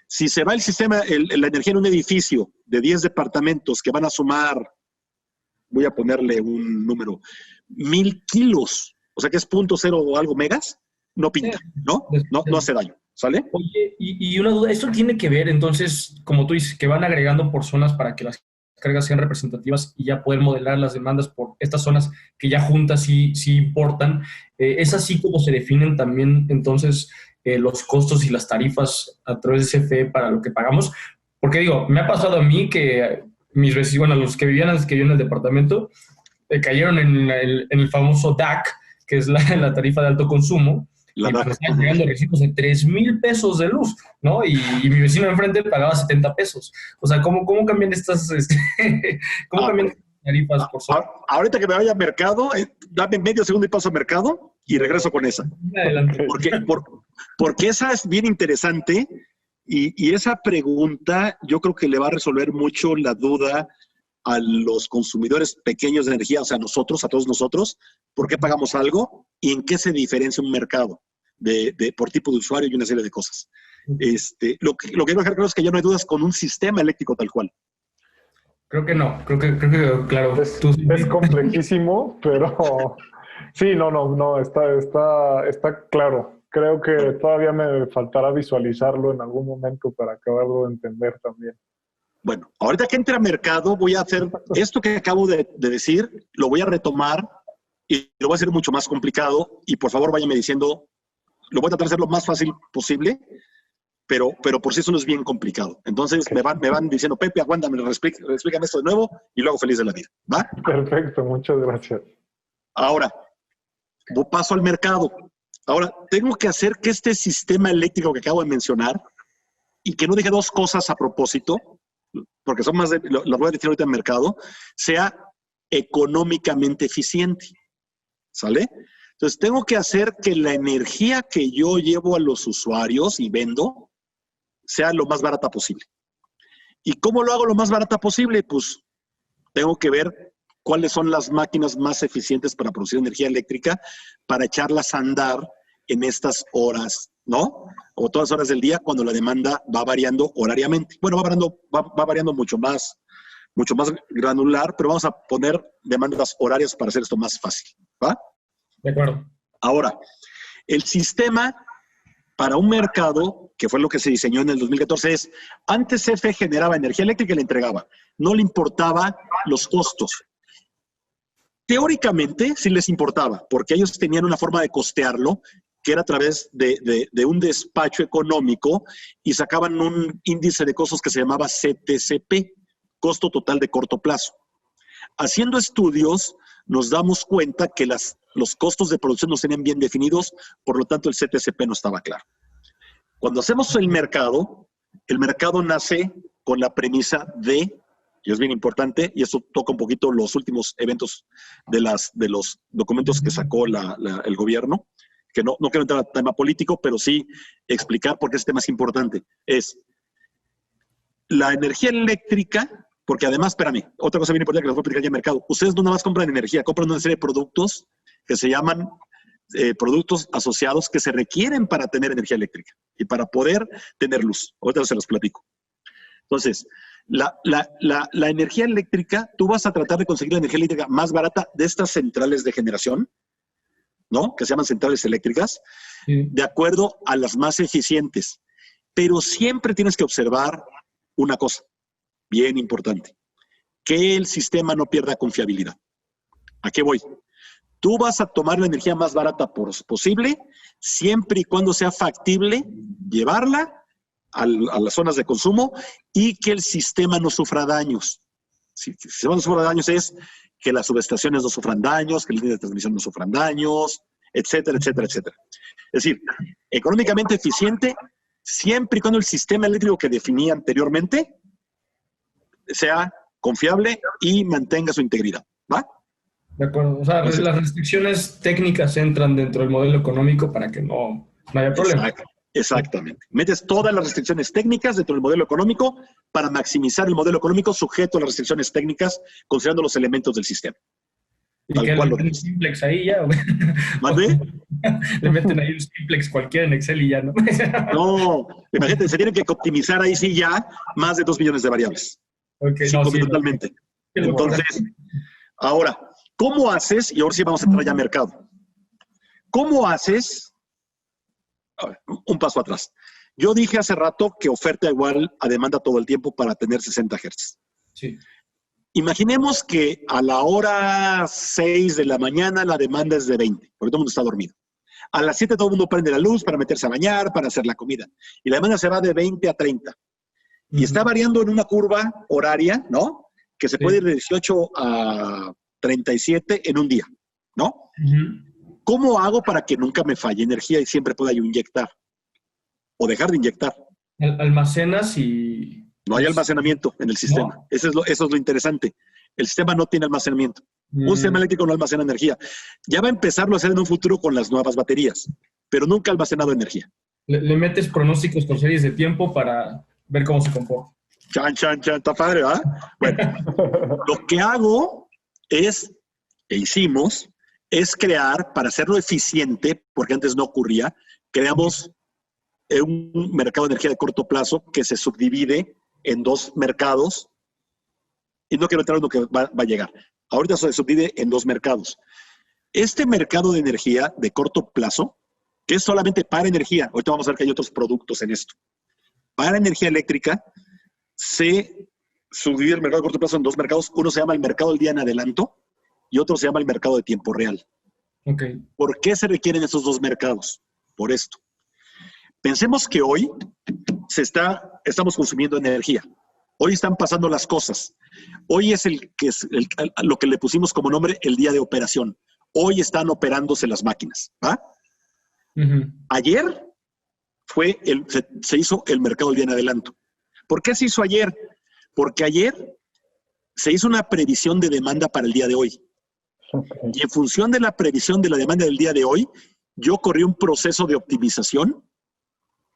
Si se va el sistema, la energía en un edificio de 10 departamentos que van a sumar, voy a ponerle un número, 1,000 kilos, o sea que es 0.0 o algo megas, no pinta, ¿no? No hace daño. ¿Sale? Oye, y una duda, ¿esto tiene que ver entonces, como tú dices, que van agregando por zonas para que las cargas sean representativas y ya poder modelar las demandas por estas zonas que ya juntas sí importan? ¿Es así como se definen también entonces los costos y las tarifas a través de CFE para lo que pagamos? Porque digo, me ha pasado a mí que mis vecinos, bueno, los que vivían antes que yo en el departamento, cayeron en el famoso DAC, que es la tarifa de alto consumo, La y pues DAC. estaban llegando recibos de 3,000 pesos de luz, ¿no? Y mi vecino de enfrente pagaba 70 pesos. O sea, ¿cómo cambian estas, cómo cambian estas tarifas por zona? Ahorita que me vaya a mercado, dame medio segundo y paso a mercado y regreso con esa. Adelante. Porque esa es bien interesante y esa pregunta yo creo que le va a resolver mucho la duda a los consumidores pequeños de energía, o sea, a todos nosotros, por qué pagamos algo y en qué se diferencia un mercado por tipo de usuario y una serie de cosas. Lo que quiero dejar claro es que ya no hay dudas con un sistema eléctrico tal cual. Creo que no, creo que claro. Es complejísimo, pero sí, no, está claro. Creo que todavía me faltará visualizarlo en algún momento para acabarlo de entender también. Bueno, ahorita que entre a mercado, voy a hacer esto que acabo de decir, lo voy a retomar y lo voy a hacer mucho más complicado. Y por favor, váyame diciendo, lo voy a tratar de hacer lo más fácil posible, pero por sí solo es bien complicado. Entonces me van diciendo, Pepe, aguántame, explícame esto de nuevo y luego feliz de la vida. ¿Va? Perfecto, muchas gracias. Ahora, paso al mercado. Ahora, tengo que hacer que este sistema eléctrico que acabo de mencionar y que no deje dos cosas a propósito, porque son las voy a decir ahorita en mercado, sea económicamente eficiente. ¿Sale? Entonces, tengo que hacer que la energía que yo llevo a los usuarios y vendo sea lo más barata posible. ¿Y cómo lo hago lo más barata posible? Pues tengo que ver cuáles son las máquinas más eficientes para producir energía eléctrica para echarlas a andar en estas horas, ¿no? O todas las horas del día cuando la demanda va variando horariamente. Bueno, va variando mucho más granular, pero vamos a poner demandas horarias para hacer esto más fácil, ¿va? De acuerdo. Ahora, el sistema para un mercado, que fue lo que se diseñó en el 2014, es, antes CFE generaba energía eléctrica y la entregaba. No le importaba los costos. Teóricamente sí les importaba, porque ellos tenían una forma de costearlo, que era a través de un despacho económico y sacaban un índice de costos que se llamaba CTCP, costo total de corto plazo. Haciendo estudios, nos damos cuenta que los costos de producción no tenían bien definidos, por lo tanto el CTCP no estaba claro. Cuando hacemos el mercado nace con la premisa y es bien importante, y eso toca un poquito los últimos eventos de los documentos que sacó el gobierno, que no quiero entrar al tema político, pero sí explicar por qué este tema es importante. Es la energía eléctrica, porque además, espérame, otra cosa bien importante que les voy a explicar ya en mercado. Ustedes no nada más compran energía, compran una serie de productos que se llaman productos asociados que se requieren para tener energía eléctrica y para poder tener luz. Ahorita se los platico. Entonces, la energía eléctrica, tú vas a tratar de conseguir la energía eléctrica más barata de estas centrales de generación, ¿no? Que se llaman centrales eléctricas, Sí. de acuerdo a las más eficientes. Pero siempre tienes que observar una cosa bien importante, que el sistema no pierda confiabilidad. ¿A qué voy? Tú vas a tomar la energía más barata posible, siempre y cuando sea factible llevarla a las zonas de consumo y que el sistema no sufra daños. Si el sistema no sufra daños es que las subestaciones no sufran daños, que las líneas de transmisión no sufran daños, etcétera, etcétera, etcétera. Es decir, económicamente eficiente, siempre y cuando el sistema eléctrico que definí anteriormente sea confiable y mantenga su integridad. ¿Va? De acuerdo. O sea, las restricciones técnicas entran dentro del modelo económico para que no haya problema. Exactamente. Metes todas las restricciones técnicas dentro del modelo económico para maximizar el modelo económico sujeto a las restricciones técnicas, considerando los elementos del sistema. Y Tal que cual le lo meten un dices. simplex ahí ya. ¿Mande? Le meten ahí un simplex cualquiera en Excel y ya, ¿no? No, imagínate, se tienen que optimizar ahí sí ya más de 2 millones de variables. Okay, Sí, no, sí, totalmente. no. Entonces, ahora, ¿cómo haces? Y ahora sí vamos a entrar ya a mercado. ¿Cómo haces? A ver, un paso atrás. Yo dije hace rato que oferta igual a demanda todo el tiempo para tener 60 Hz. Sí. Imaginemos que a la hora 6 de la mañana la demanda es de 20, porque todo el mundo está dormido. A las 7 todo el mundo prende la luz para meterse a bañar, para hacer la comida. Y la demanda se va de 20 a 30. Y está variando en una curva horaria, ¿no? Que se puede ir de 18 a 37 en un día, ¿no? ¿Cómo hago para que nunca me falle energía y siempre pueda yo inyectar? O dejar de inyectar. Almacenas y... No hay almacenamiento en el sistema. No. Eso es lo interesante. El sistema no tiene almacenamiento. Un sistema eléctrico no almacena energía. Ya va a empezarlo a hacer en un futuro con las nuevas baterías, pero nunca ha almacenado energía. Le metes pronósticos por series de tiempo para ver cómo se comporta. Chan, chan, chan, está padre, ¿verdad? Bueno, lo que hago es, hicimos, es crear, para hacerlo eficiente, porque antes no ocurría, creamos un mercado de energía de corto plazo que se subdivide en 2 mercados, y no quiero entrar en lo que va a llegar. Ahorita se subdivide en 2 mercados. Este mercado de energía de corto plazo, que es solamente para energía, ahorita vamos a ver que hay otros productos en esto. Para energía eléctrica, se subdivide el mercado de corto plazo en 2 mercados. Uno se llama el mercado del día en adelanto y otro se llama el mercado de tiempo real. Okay. ¿Por qué se requieren esos 2 mercados? Por esto. Pensemos que hoy estamos consumiendo energía. Hoy están pasando las cosas. Hoy es lo que le pusimos como nombre el día de operación. Hoy están operándose las máquinas. ¿Va? Ayer se hizo el mercado del día en adelanto. ¿Por qué se hizo ayer? Porque ayer se hizo una previsión de demanda para el día de hoy. Okay. Y en función de la previsión de la demanda del día de hoy, yo corrí un proceso de optimización,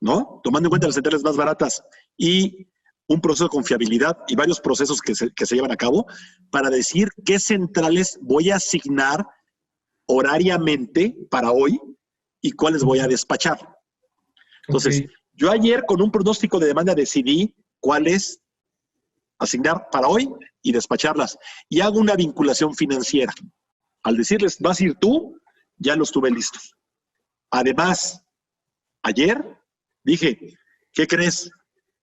¿no? Tomando en cuenta las centrales más baratas y un proceso de confiabilidad y varios procesos que se llevan a cabo para decir qué centrales voy a asignar horariamente para hoy y cuáles voy a despachar. Entonces, yo ayer con un pronóstico de demanda decidí cuáles asignar para hoy y despacharlas. Y hago una vinculación financiera. Al decirles, vas a ir tú, ya los tuve listos. Además, ayer dije, ¿qué crees?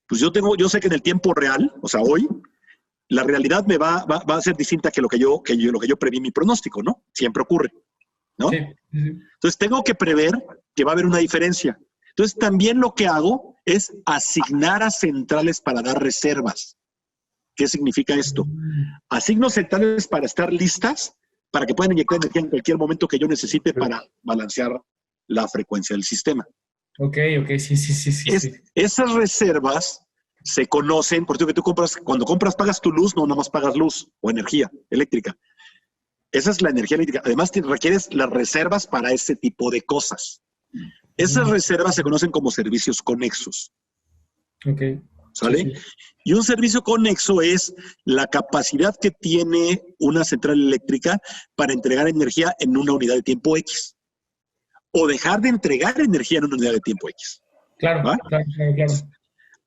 Pues yo sé que en el tiempo real, o sea, hoy, la realidad me va a ser distinta que lo que yo preví en mi pronóstico, ¿no? Siempre ocurre, ¿no? Sí. Entonces, tengo que prever que va a haber una diferencia. Entonces, también lo que hago es asignar a centrales para dar reservas. ¿Qué significa esto? Asigno centrales para estar listas, para que puedan inyectar energía en cualquier momento que yo necesite para balancear la frecuencia del sistema. Ok, sí. Esas reservas se conocen, por eso que cuando compras, pagas tu luz, no nada más pagas luz o energía eléctrica. Esa es la energía eléctrica. Además, requieres las reservas para ese tipo de cosas. Esas reservas se conocen como servicios conexos. Ok. ¿Sale? Sí. Y un servicio conexo es la capacidad que tiene una central eléctrica para entregar energía en una unidad de tiempo X. O dejar de entregar energía en una unidad de tiempo X. Claro, ¿va? claro.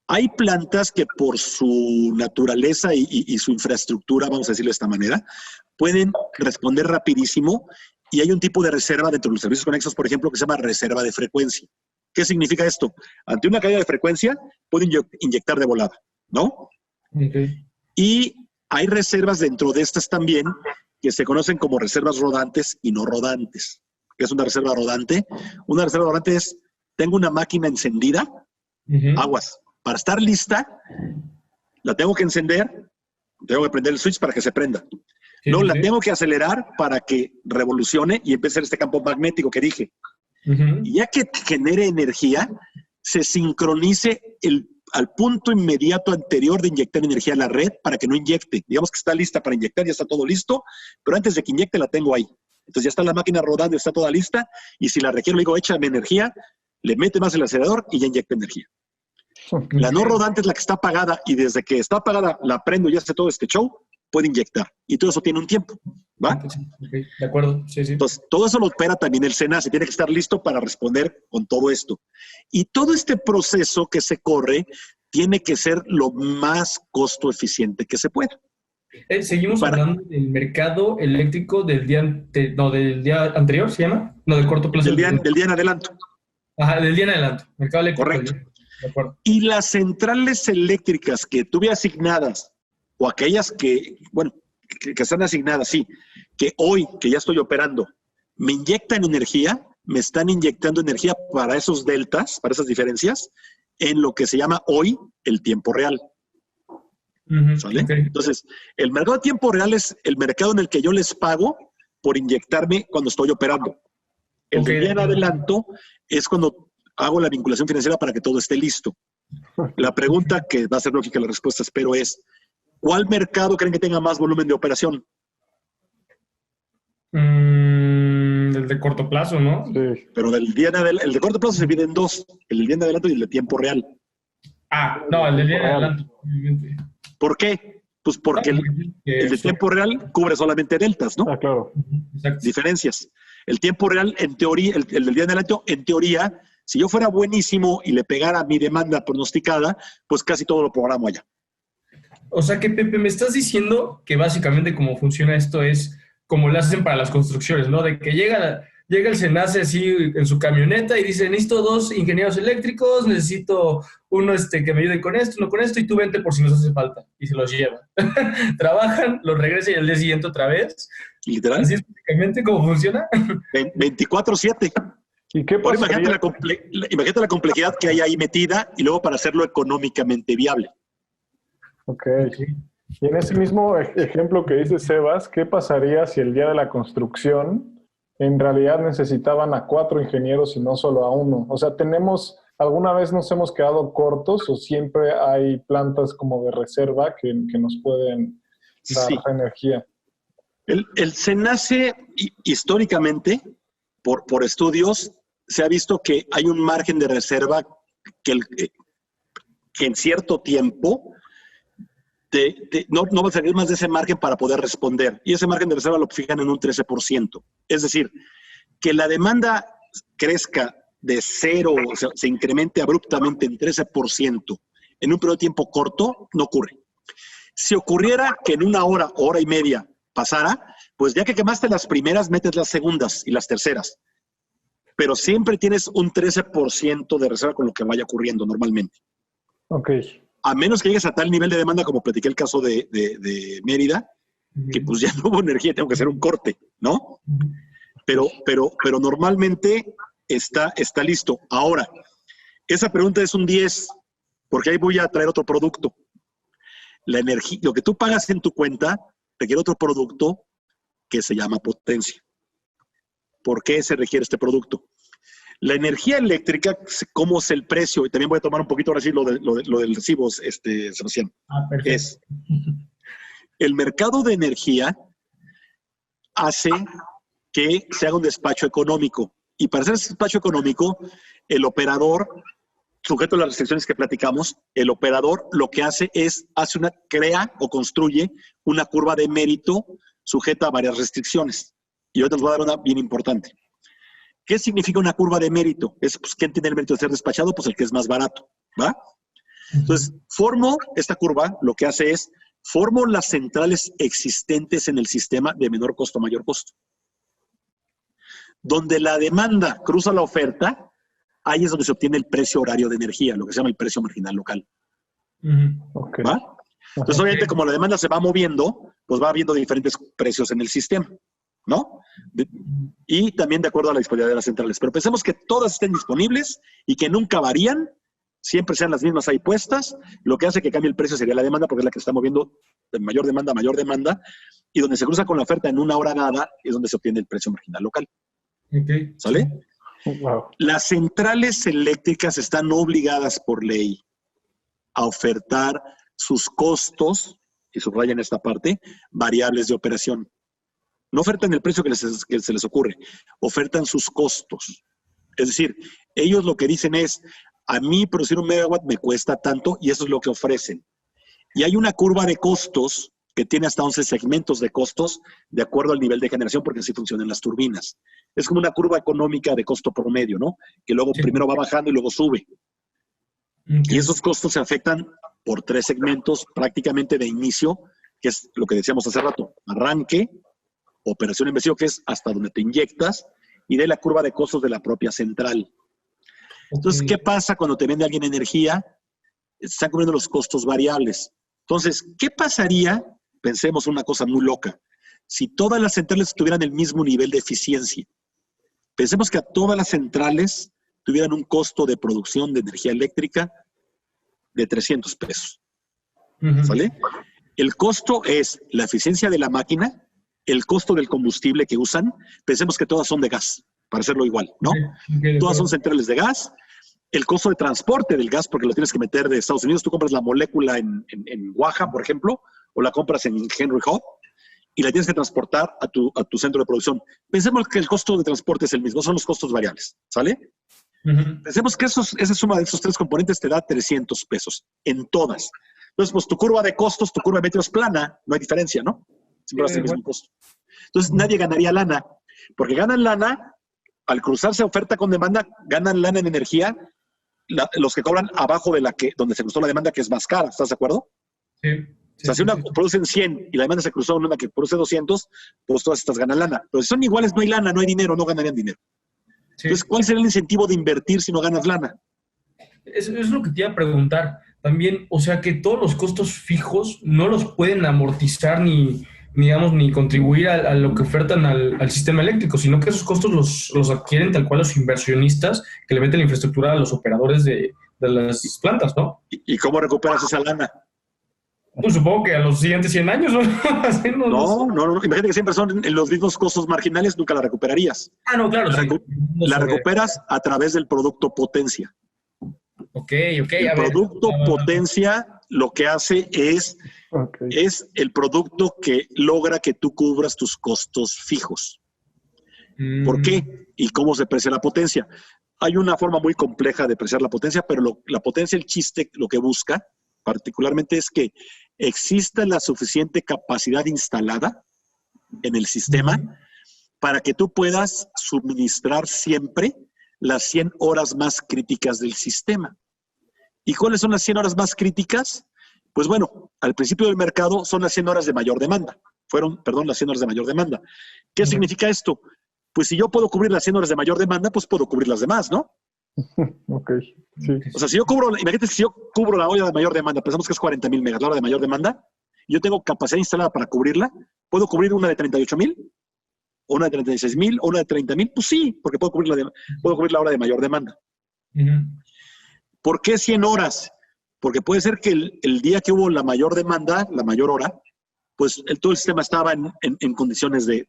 Hay plantas que por su naturaleza y su infraestructura, vamos a decirlo de esta manera, pueden responder rapidísimo y hay un tipo de reserva dentro de los servicios conexos, por ejemplo, que se llama reserva de frecuencia. ¿Qué significa esto? Ante una caída de frecuencia, pueden inyectar de volada, ¿no? Okay. Y hay reservas dentro de estas también que se conocen como reservas rodantes y no rodantes. ¿Qué es una reserva rodante? Una reserva rodante es, tengo una máquina encendida, aguas. Para estar lista, la tengo que encender, tengo que prender el switch para que se prenda. Luego la tengo que acelerar para que revolucione y empiece a hacer este campo magnético que dije. Y ya que genere energía, se sincronice al punto inmediato anterior de inyectar energía a la red para que no inyecte. Digamos que está lista para inyectar, ya está todo listo, pero antes de que inyecte la tengo ahí. Entonces ya está la máquina rodando, está toda lista, y si la requiero, le digo, échame energía, le mete más el acelerador y ya inyecta energía. La no rodante es la que está apagada, y desde que está apagada la prendo y hace todo este show, puede inyectar. Y todo eso tiene un tiempo, ¿va? Okay, de acuerdo, sí. Entonces, todo eso lo opera también el SENACE, tiene que estar listo para responder con todo esto. Y todo este proceso que se corre tiene que ser lo más costo eficiente que se pueda. Seguimos hablando del mercado eléctrico del día anterior, ¿se llama? No, del corto plazo. Del día en adelanto. Ajá, del día en adelanto. Mercado eléctrico. Correcto. De acuerdo. Y las centrales eléctricas que tuve asignadas, o aquellas que, bueno, que están asignadas, sí, que hoy, que ya estoy operando, me inyectan energía, me están inyectando energía para esos deltas, para esas diferencias, en lo que se llama hoy el tiempo real. ¿Sale? Ok. Entonces, el mercado de tiempo real es el mercado en el que yo les pago por inyectarme cuando estoy operando. El Ok. de día en adelanto es cuando hago la vinculación financiera para que todo esté listo. La pregunta, que va a ser lógica la respuesta, espero, es ¿cuál mercado creen que tenga más volumen de operación? El de corto plazo, ¿no? Sí. Pero del día en el de corto plazo se divide en dos, el del día en adelanto y el de tiempo real. No, el de día en Real. adelante, obviamente. ¿Por qué? Pues porque el de tiempo real cubre solamente deltas, ¿no? Ah, claro. Exacto. Diferencias. El tiempo real, en teoría, el del día en adelanto, en teoría, si yo fuera buenísimo y le pegara mi demanda pronosticada, pues casi todo lo programo allá. O sea que, Pepe, me estás diciendo que básicamente cómo funciona esto es como lo hacen para las construcciones, ¿no? De que llega el SENACE así en su camioneta y dice, necesito 2 ingenieros eléctricos, necesito uno que me ayude con esto, uno con esto, y tú vente por si nos hace falta. Y se los lleva. Trabajan, los regresan y al día siguiente otra vez. Literal. Así es básicamente cómo funciona. 24/7. ¿Y qué Ahora pasa? imagínate la complejidad que hay ahí metida y luego para hacerlo económicamente viable. Ok. Y en ese mismo ejemplo que dice Sebas, ¿qué pasaría si el día de la construcción en realidad necesitaban a 4 ingenieros y no solo a 1? O sea, ¿alguna vez nos hemos quedado cortos o siempre hay plantas como de reserva que nos pueden dar Sí. energía? El SENACE, históricamente, por estudios, se ha visto que hay un margen de reserva que en cierto tiempo no va a salir más de ese margen para poder responder. Y ese margen de reserva lo fijan en un 13%. Es decir, que la demanda crezca de 0, o sea, se incremente abruptamente en 13% en un periodo de tiempo corto, no ocurre. Si ocurriera que en una hora y media pasara, pues ya que quemaste las primeras, metes las segundas y las terceras. Pero siempre tienes un 13% de reserva con lo que vaya ocurriendo normalmente. Ok. A menos que llegues a tal nivel de demanda, como platiqué el caso de Mérida, que pues ya no hubo energía, tengo que hacer un corte, ¿no? Pero normalmente está listo. Ahora, esa pregunta es un 10, porque ahí voy a traer otro producto. La energía, lo que tú pagas en tu cuenta, requiere otro producto que se llama potencia. ¿Por qué se requiere este producto? La energía eléctrica, ¿cómo es el precio? Y también voy a tomar un poquito ahora sí lo del recibo, Sebastián. Perfecto. Es el mercado de energía hace que se haga un despacho económico. Y para hacer ese despacho económico, el operador, sujeto a las restricciones que platicamos, el operador lo que hace es, crea o construye una curva de mérito sujeta a varias restricciones. Y ahorita les voy a dar una bien importante. ¿Qué significa una curva de mérito? Es, pues, ¿quién tiene el mérito de ser despachado? Pues el que es más barato, ¿va? Entonces, formo esta curva, lo que hace es, formo las centrales existentes en el sistema de menor costo a mayor costo. Donde la demanda cruza la oferta, ahí es donde se obtiene el precio horario de energía, lo que se llama el precio marginal local. Okay. ¿Va? Entonces, obviamente, como la demanda se va moviendo, pues va habiendo diferentes precios en el sistema, ¿no? Y también de acuerdo a la disponibilidad de las centrales. Pero pensemos que todas estén disponibles y que nunca varían, siempre sean las mismas ahí puestas. Lo que hace que cambie el precio sería la demanda, porque es la que está moviendo de mayor demanda a mayor demanda, y donde se cruza con la oferta en una hora dada es donde se obtiene el precio marginal local. Okay. ¿Sale? Wow. Las centrales eléctricas están obligadas por ley a ofertar sus costos, y subrayan esta parte, variables de operación. No ofertan el precio que se les ocurre, ofertan sus costos. Es decir, ellos lo que dicen es, a mí producir 1 megawatt me cuesta tanto y eso es lo que ofrecen. Y hay una curva de costos que tiene hasta 11 segmentos de costos de acuerdo al nivel de generación, porque así funcionan las turbinas. Es como una curva económica de costo promedio, ¿no? Que luego primero va bajando y luego sube. Okay. Y esos costos se afectan por 3 segmentos prácticamente de inicio, que es lo que decíamos hace rato, arranque, operación en vacío, que es hasta donde te inyectas, y de la curva de costos de la propia central. Entonces, Ok. ¿qué pasa cuando te vende alguien energía? Están cubriendo los costos variables. Entonces, ¿qué pasaría? Pensemos una cosa muy loca. Si todas las centrales tuvieran el mismo nivel de eficiencia, pensemos que a todas las centrales tuvieran un costo de producción de energía eléctrica de 300 pesos. Ujú. ¿Sale? El costo es la eficiencia de la máquina, el costo del combustible que usan. Pensemos que todas son de gas, para hacerlo igual, ¿no? Ok, ok, de Todas son acuerdo. centrales de gas. El costo de transporte del gas, porque lo tienes que meter de Estados Unidos. Tú compras la molécula en Oaxaca, por ejemplo, o la compras en Henry Hub y la tienes que transportar a tu centro de producción. Pensemos que el costo de transporte es el mismo, son los costos variables, ¿sale? Ujú. Pensemos que esa suma de esos tres componentes te da 300 pesos en todas. Entonces, pues tu curva de costos, tu curva de metros es plana, no hay diferencia, ¿no? Siempre va a ser el mismo costo. Entonces, nadie ganaría lana, porque ganan lana, al cruzarse oferta con demanda, ganan lana en energía los que cobran abajo de donde se cruzó la demanda, que es más cara, ¿estás de acuerdo? Sí, O sea, si una producen 100 y la demanda se cruzó en una que produce 200, pues todas estas ganan lana. Pero si son iguales, no hay lana, no hay dinero, no ganarían dinero. sí. Entonces, ¿cuál sería el incentivo de invertir si no ganas lana? Es lo que te iba a preguntar. También, o sea, que todos los costos fijos no los pueden amortizar ni digamos, ni contribuir a lo que ofertan al sistema eléctrico, sino que esos costos los adquieren tal cual los inversionistas que le meten la infraestructura a los operadores de las plantas, ¿no? ¿Y cómo recuperas esa lana? Pues supongo que a los siguientes 100 años, ¿no? Así no sé. No. Imagínate que siempre son en los mismos costos marginales, nunca la recuperarías. Ah, no, claro, La, sí. recu- No la sobre- recuperas a través del producto potencia. Ok, El a ver. producto potencia lo que hace es el producto que logra que tú cubras tus costos fijos. ¿Por qué? ¿Y cómo se aprecia la potencia? Hay una forma muy compleja de apreciar la potencia, pero la potencia, el chiste, lo que busca particularmente es que exista la suficiente capacidad instalada en el sistema para que tú puedas suministrar siempre las 100 horas más críticas del sistema. ¿Y cuáles son las 100 horas más críticas? Pues bueno, al principio del mercado son las 100 horas de mayor demanda. Las 100 horas de mayor demanda. ¿Qué significa esto? Pues si yo puedo cubrir las 100 horas de mayor demanda, pues puedo cubrir las demás, ¿no? Ok, sí. O sea, imagínate si yo cubro la hora de mayor demanda, pensamos que es 40,000 megas, la hora de mayor demanda, y yo tengo capacidad instalada para cubrirla, ¿puedo cubrir una de 38,000? ¿O una de 36,000? ¿O una de 30,000? Pues sí, porque puedo cubrir la hora de mayor demanda. ¿Por qué 100 horas? Porque puede ser que el día que hubo la mayor demanda, la mayor hora, pues todo el sistema estaba en condiciones la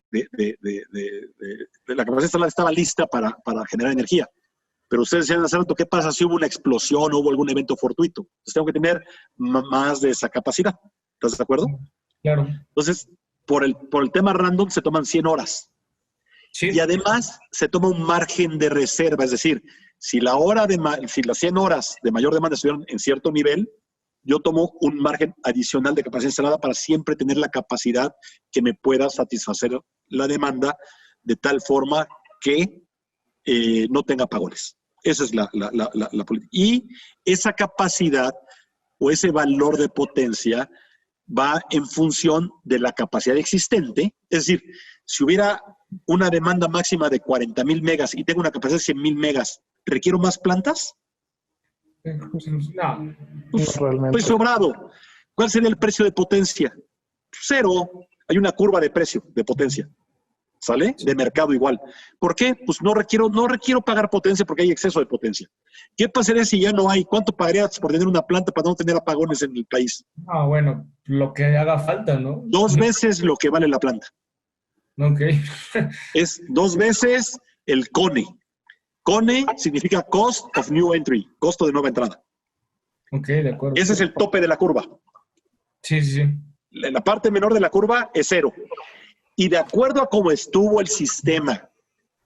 capacidad instalada estaba lista para generar energía. Pero ustedes decían hace rato, ¿qué pasa si hubo una explosión o hubo algún evento fortuito? Entonces tengo que tener más de esa capacidad. ¿Estás de acuerdo? Claro. Entonces, por el tema random se toman 100 horas. Sí. Y además se toma un margen de reserva, es decir, si las 100 horas de mayor demanda estuvieron en cierto nivel, yo tomo un margen adicional de capacidad instalada para siempre tener la capacidad que me pueda satisfacer la demanda de tal forma que no tenga apagones. Esa es la política. Y esa capacidad o ese valor de potencia va en función de la capacidad existente. Es decir, si hubiera una demanda máxima de 40,000 megas y tengo una capacidad de 100,000 megas, ¿requiero más plantas? No. Pues, realmente. estoy sobrado. ¿Cuál sería el precio de potencia? Cero. Hay una curva de precio de potencia. ¿Sale? De mercado igual. ¿Por qué? Pues no requiero pagar potencia porque hay exceso de potencia. ¿Qué pasaría si ya no hay? ¿Cuánto pagarías por tener una planta para no tener apagones en el país? Ah, bueno, lo que haga falta, ¿no? 2 veces lo que vale la planta. Ok. Es 2 veces el CONE. CONE significa Cost of New Entry, costo de nueva entrada. Ok, de acuerdo. Ese es el tope de la curva. Sí. La parte menor de la curva es 0. Y de acuerdo a cómo estuvo el sistema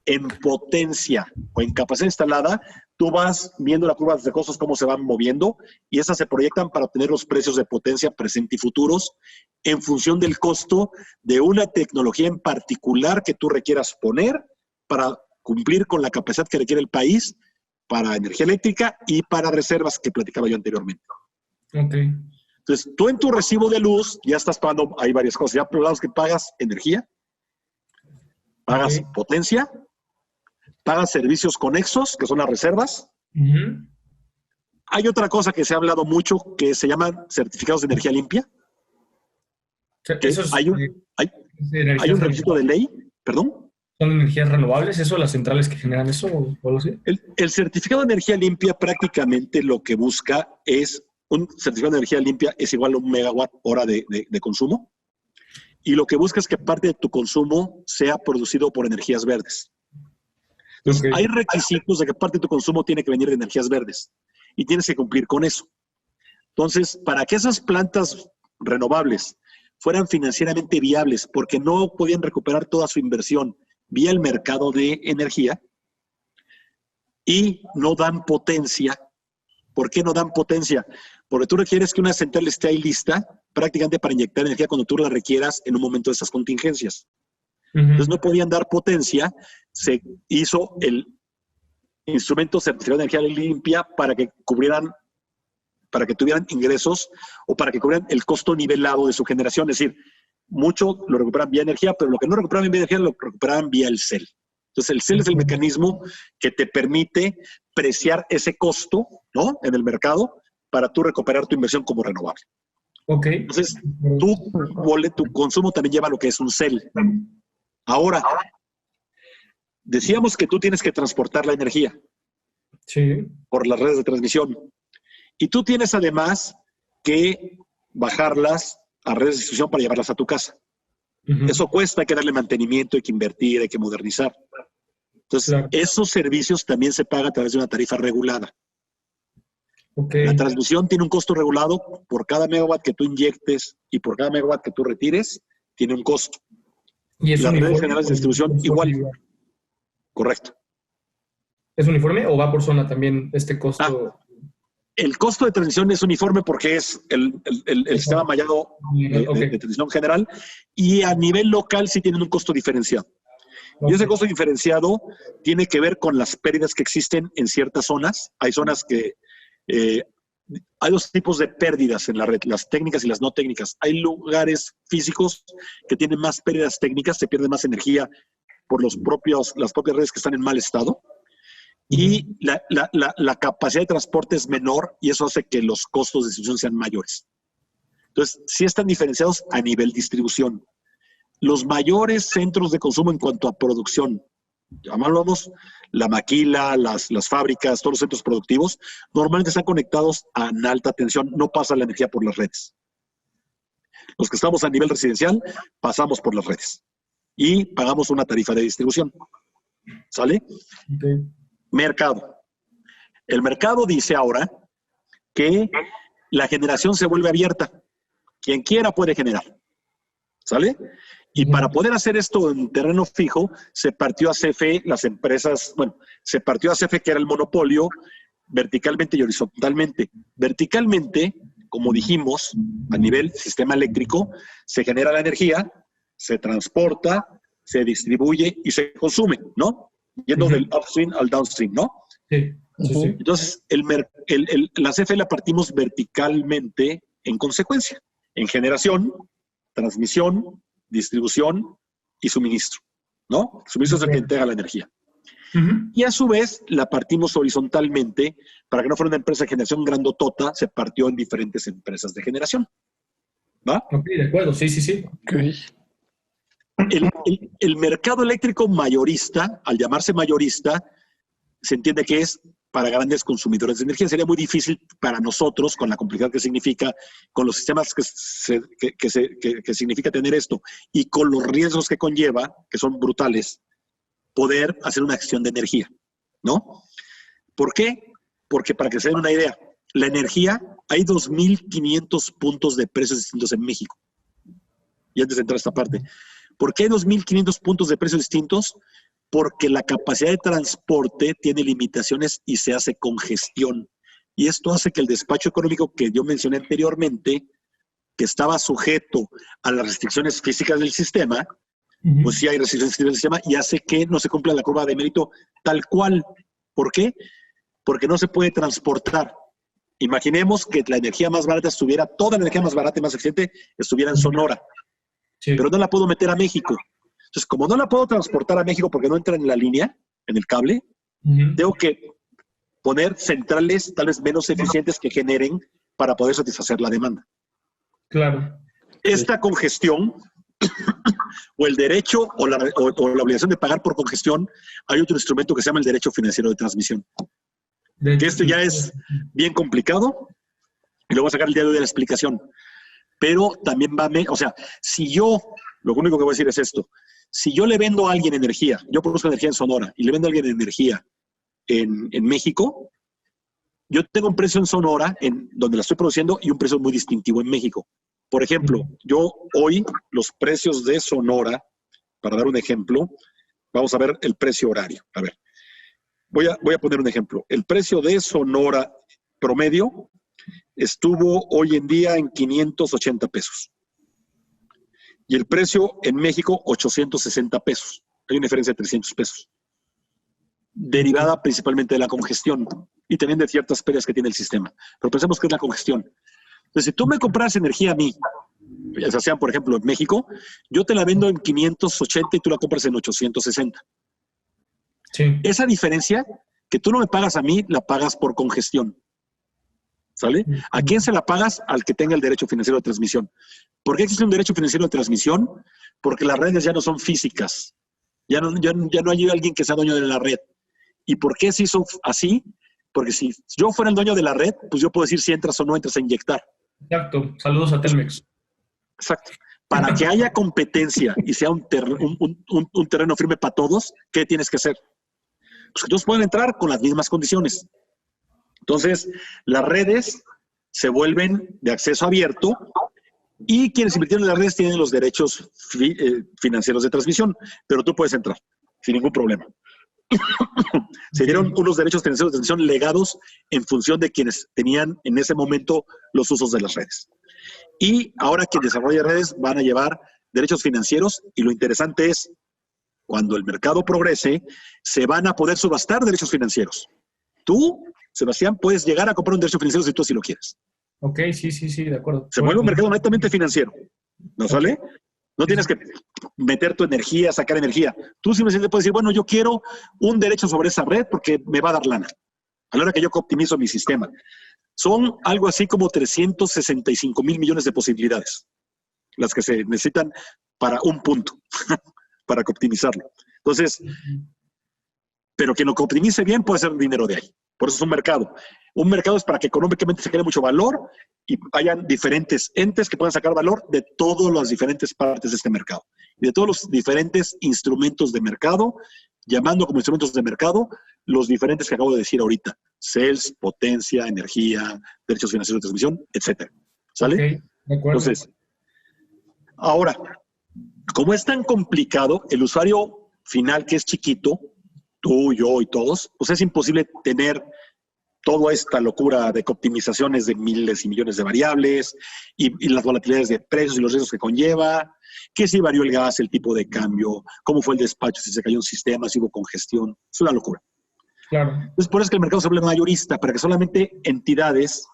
en potencia o en capacidad instalada, tú vas viendo las curvas de costos, cómo se van moviendo, y esas se proyectan para obtener los precios de potencia presente y futuros en función del costo de una tecnología en particular que tú requieras poner para cumplir con la capacidad que requiere el país para energía eléctrica y para reservas que platicaba yo anteriormente. Ok. Entonces, tú en tu recibo de luz ya estás pagando, hay varias cosas, ya por lados que pagas energía, pagas potencia, pagas servicios conexos, que son las reservas, Ujú. Hay otra cosa que se ha hablado mucho que se llaman certificados de energía limpia. Que Eso es, hay, de hay energías un requisito de renovables. ley, perdón. ¿Son energías renovables? ¿Eso, las centrales que generan eso o algo así? El certificado de energía limpia prácticamente lo que busca es, un certificado de energía limpia es igual a un megawatt hora de consumo, y lo que busca es que parte de tu consumo sea producido por energías verdes. Entonces, Ok. hay requisitos de que parte de tu consumo tiene que venir de energías verdes y tienes que cumplir con eso. Entonces, para que esas plantas renovables fueran financieramente viables, porque no podían recuperar toda su inversión vía el mercado de energía y no dan potencia. ¿Por qué no dan potencia? Porque tú requieres que una central esté ahí lista prácticamente para inyectar energía cuando tú la requieras en un momento de esas contingencias. Entonces no podían dar potencia, se hizo el instrumento certificado de energía limpia para que tuvieran ingresos o para que cubrieran el costo nivelado de su generación. Es decir, mucho lo recuperan vía energía, pero lo que no recuperaban vía energía lo recuperaban vía el CEL. Entonces, el CEL es el mecanismo que te permite preciar ese costo, ¿no?, en el mercado para tú recuperar tu inversión como renovable. Ok. Entonces, tu consumo también lleva lo que es un CEL. Ahora, decíamos que tú tienes que transportar la energía Sí. por las redes de transmisión. Y tú tienes además que bajarlas a redes de distribución para llevarlas a tu casa. Eso cuesta, hay que darle mantenimiento, hay que invertir, hay que modernizar. Entonces, Claro. esos servicios también se pagan a través de una tarifa regulada. Ok. La transmisión tiene un costo regulado por cada megawatt que tú inyectes y por cada megawatt que tú retires, tiene un costo. ¿Y es Las redes uniforme? generales de distribución, igual. Correcto. ¿Es uniforme o va por zona también este Ah, costo? el costo de transmisión es uniforme porque es el sistema mallado Ok. de transmisión general, y a nivel local sí tienen un costo diferenciado. Y ese costo diferenciado tiene que ver con las pérdidas que existen en ciertas zonas. Hay zonas que hay dos tipos de pérdidas en la red, las técnicas y las no técnicas. Hay lugares físicos que tienen más pérdidas técnicas, se pierde más energía por las propias redes que están en mal estado. Y la capacidad de transporte es menor y eso hace que los costos de distribución sean mayores. Entonces, sí están diferenciados a nivel distribución. Los mayores centros de consumo en cuanto a producción, llamamos la maquila, las fábricas, todos los centros productivos, normalmente están conectados a alta tensión, no pasa la energía por las redes. Los que estamos a nivel residencial, pasamos por las redes y pagamos una tarifa de distribución. ¿Sale? Okay. Mercado. El mercado dice ahora que la generación se vuelve abierta. Quien quiera puede generar. ¿Sale? Y para poder hacer esto en terreno fijo, se partió a CFE, las empresas, bueno, se partió a CFE, que era el monopolio, verticalmente y horizontalmente. Verticalmente, como dijimos, a nivel sistema eléctrico, se genera la energía, se transporta, se distribuye y se consume, ¿no? Yendo del upstream al downstream, ¿no? Sí, sí, sí. Entonces, la CFE la partimos verticalmente en consecuencia, en generación, transmisión, distribución y suministro, ¿no? El suministro es el que entrega la energía. Y a su vez la partimos horizontalmente para que no fuera una empresa de generación grandotota, se partió en diferentes empresas de generación. ¿Va? Ok, de acuerdo, sí, sí, sí. Okay. El mercado eléctrico mayorista, al llamarse mayorista, se entiende que es para grandes consumidores de energía. Sería muy difícil para nosotros, con la complejidad que significa, con los sistemas que significa tener esto y con los riesgos que conlleva, que son brutales, poder hacer una acción de energía, ¿no? ¿Por qué? Porque para que se den una idea, la energía, hay 2.500 puntos de precios distintos en México. Y antes de entrar a esta parte, ¿por qué hay 2.500 puntos de precios distintos? Porque la capacidad de transporte tiene limitaciones y se hace congestión. Y esto hace que el despacho económico que yo mencioné anteriormente, que estaba sujeto a las restricciones físicas del sistema, pues sí hay restricciones físicas del sistema y hace que no se cumpla la curva de mérito tal cual. ¿Por qué? Porque no se puede transportar. Imaginemos que la energía más barata estuviera, toda la energía más barata y más eficiente estuviera en Sonora, sí, pero no la puedo meter a México. Entonces, como no la puedo transportar a México porque no entra en la línea, en el cable, tengo que poner centrales tal vez menos eficientes que generen para poder satisfacer la demanda. Claro. Esta congestión o el derecho o la obligación de pagar por congestión, hay otro instrumento que se llama el derecho financiero de transmisión. Que esto ya es bien complicado y lo voy a sacar el día de hoy de la explicación. Pero también o sea, si yo, lo único que voy a decir es esto, si yo le vendo a alguien energía, yo produzco energía en Sonora y le vendo a alguien energía en México, yo tengo un precio en Sonora, donde la estoy produciendo, y un precio muy distintivo en México. Por ejemplo, yo hoy los precios de Sonora, para dar un ejemplo, vamos a ver el precio horario. A ver, voy a poner un ejemplo. El precio de Sonora promedio estuvo hoy en día en 580 pesos. Y el precio en México, 860 pesos. Hay una diferencia de 300 pesos. Derivada principalmente de la congestión y también de ciertas pérdidas que tiene el sistema. Pero pensemos que es la congestión. Entonces, si tú me compras energía a mí, ya sea, por ejemplo, en México, yo te la vendo en 580 y tú la compras en 860. Sí. Esa diferencia que tú no me pagas a mí, la pagas por congestión. ¿Sale? ¿A quién se la pagas? Al que tenga el derecho financiero de transmisión. ¿Por qué existe un derecho financiero de transmisión? Porque las redes ya no son físicas. Ya no hay alguien que sea dueño de la red. ¿Y por qué se hizo así? Porque si yo fuera el dueño de la red, pues yo puedo decir si entras o no entras a inyectar. Exacto. Saludos a Telmex. Exacto. Para que haya competencia y sea un terreno firme para todos, ¿qué tienes que hacer? Pues que todos puedan entrar con las mismas condiciones. Entonces, las redes se vuelven de acceso abierto y quienes invirtieron en las redes tienen los derechos financieros de transmisión, pero tú puedes entrar sin ningún problema. Se dieron unos derechos financieros de transmisión legados en función de quienes tenían en ese momento los usos de las redes. Y ahora quien desarrolla redes van a llevar derechos financieros y lo interesante es, cuando el mercado progrese, se van a poder subastar derechos financieros. Tú, Sebastián, puedes llegar a comprar un derecho financiero si tú así lo quieres. Ok, sí, de acuerdo. Se vuelve un mercado netamente financiero. ¿No sale? No tienes que meter tu energía, sacar energía. Tú simplemente puedes decir, bueno, yo quiero un derecho sobre esa red porque me va a dar lana. A la hora que yo optimizo mi sistema. Son algo así como 365 mil millones de posibilidades. Las que se necesitan para un punto, para optimizarlo. Entonces, pero quien lo optimice bien puede hacer dinero de ahí. Por eso es un mercado. Un mercado es para que económicamente se cree mucho valor y hayan diferentes entes que puedan sacar valor de todas las diferentes partes de este mercado. Y de todos los diferentes instrumentos de mercado, llamando como instrumentos de mercado los diferentes que acabo de decir ahorita. Sales, potencia, energía, derechos financieros de transmisión, etc. ¿Sale? Okay, de acuerdo. Entonces, ahora, como es tan complicado, el usuario final que es chiquito, tú, yo y todos, pues es imposible tener toda esta locura de optimizaciones de miles y millones de variables y las volatilidades de precios y los riesgos que conlleva, que si varió el gas, el tipo de cambio, cómo fue el despacho, si se cayó un sistema, si hubo congestión. Es una locura. Claro. Entonces, por eso es que el mercado se vuelve mayorista, para que solamente entidades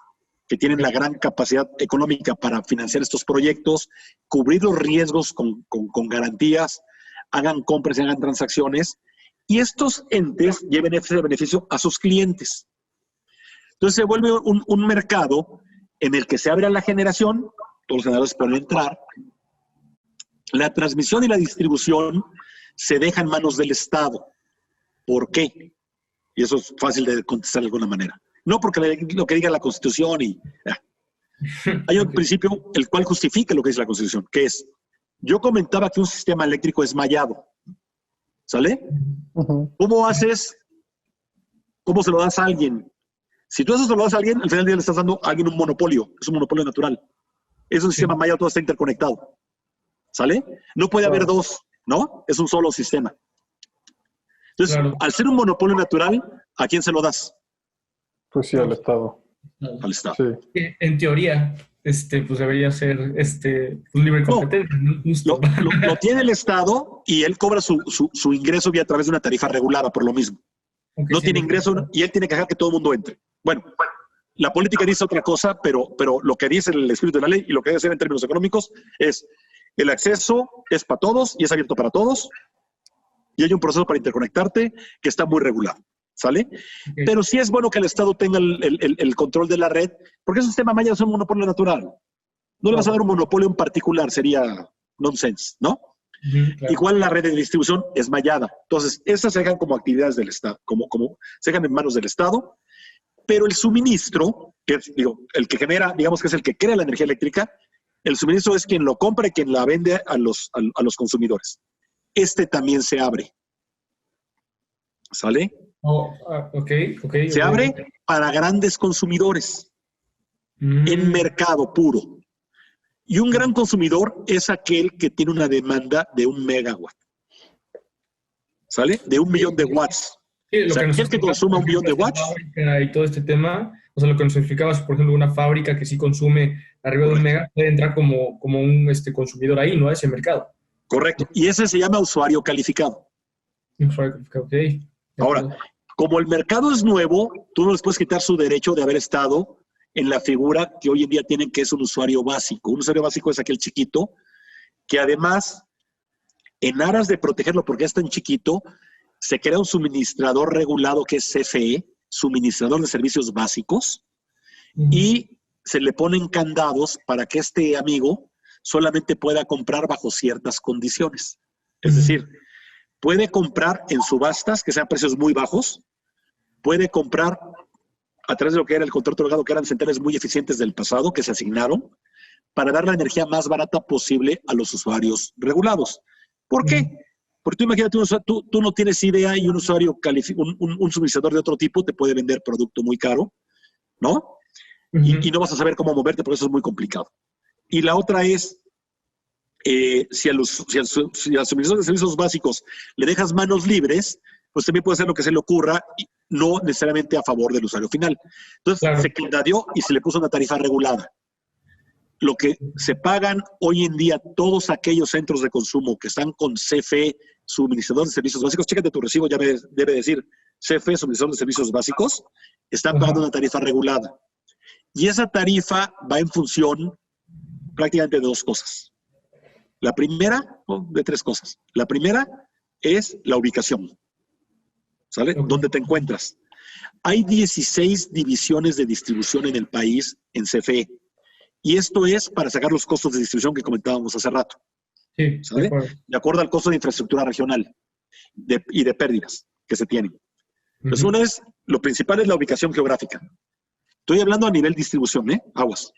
que tienen la gran capacidad económica para financiar estos proyectos, cubrir los riesgos con garantías, hagan compras y hagan transacciones, y estos entes lleven ese beneficio a sus clientes. Entonces se vuelve un mercado en el que se abre a la generación, todos los generadores pueden entrar, la transmisión y la distribución se deja en manos del Estado. ¿Por qué? Y eso es fácil de contestar de alguna manera. No porque lo que diga la Constitución y... Hay un principio el cual justifica lo que dice la Constitución, que es, yo comentaba que un sistema eléctrico es mallado. ¿Sale? ¿Cómo haces? ¿Cómo se lo das a alguien? Si tú eso se lo das a alguien, al final del día le estás dando a alguien un monopolio. Es un monopolio natural. Es un sistema mallado, todo está interconectado. ¿Sale? No puede haber dos, ¿no? Es un solo sistema. Entonces, al ser un monopolio natural, ¿a quién se lo das? Pues sí, al Estado. Al Estado. Sí. En teoría, pues debería ser un libre competencia. No, lo tiene el Estado y él cobra su ingreso vía a través de una tarifa regulada por lo mismo. Okay, no tiene ingreso y él tiene que dejar que todo el mundo entre. Bueno, la política dice otra cosa, pero lo que dice el espíritu de la ley y lo que debe ser en términos económicos es el acceso es para todos y es abierto para todos y hay un proceso para interconectarte que está muy regulado. ¿sale? Ok. Pero sí es bueno que el Estado tenga el control de la red, porque es un sistema maya, es un monopolio natural. No le vas a dar un monopolio en particular, sería nonsense, ¿no? Ujú, claro. Igual la red de distribución es mallada. Entonces, esas se dejan como actividades del Estado, como se dejan en manos del Estado, pero el suministro, que es, digo, el que genera, digamos que es el que crea la energía eléctrica, el suministro es quien lo compra y quien la vende a los consumidores. Este también se abre. ¿Sale? Oh, ok. Se abre para grandes consumidores en mercado puro. Y un gran consumidor es aquel que tiene una demanda de 1 megawatt. ¿Sale? De 1 millón de watts. Sí, O lo sea, que nos aquel que explicabas, consuma por 1 millón de ejemplo, watts. esta fábrica y todo este tema, o sea, lo que nos explicabas, por ejemplo, una fábrica que sí consume arriba de 1 mega, puede entrar como un consumidor ahí, ¿no? A ese mercado. Correcto. Y ese se llama usuario calificado. Ok. De Ahora, acuerdo. como el mercado es nuevo, tú no les puedes quitar su derecho de haber estado en la figura que hoy en día tienen, que es un usuario básico. Un usuario básico es aquel chiquito que además, en aras de protegerlo porque es tan chiquito, se crea un suministrador regulado que es CFE, suministrador de servicios básicos, y se le ponen candados para que este amigo solamente pueda comprar bajo ciertas condiciones. Es decir, puede comprar en subastas que sean precios muy bajos, puede comprar a través de lo que era el contrato otorgado, que eran centrales muy eficientes del pasado, que se asignaron, para dar la energía más barata posible a los usuarios regulados. ¿Por qué? Porque tú imagínate, tú no tienes idea y un usuario, un suministrador de otro tipo te puede vender producto muy caro, ¿no? Y no vas a saber cómo moverte, porque eso es muy complicado. Y la otra es, si al suministrador de servicios básicos le dejas manos libres, pues también puede hacer lo que se le ocurra, y no necesariamente a favor del usuario final. Entonces, Claro. se candadeó y se le puso una tarifa regulada. Lo que se pagan hoy en día todos aquellos centros de consumo que están con CFE, suministrador de servicios básicos, chécate tu recibo, ya debe decir CFE, suministrador de servicios básicos, están pagando una tarifa regulada. Y esa tarifa va en función prácticamente de 2 cosas. La primera, de 3 cosas. La primera es la ubicación, ¿sale? Okay. ¿Dónde te encuentras? Hay 16 divisiones de distribución en el país en CFE. Y esto es para sacar los costos de distribución que comentábamos hace rato. Sí, ¿sale? De acuerdo al costo de infraestructura regional y de pérdidas que se tienen. Entonces, una es, lo principal es la ubicación geográfica. Estoy hablando a nivel distribución, Aguas.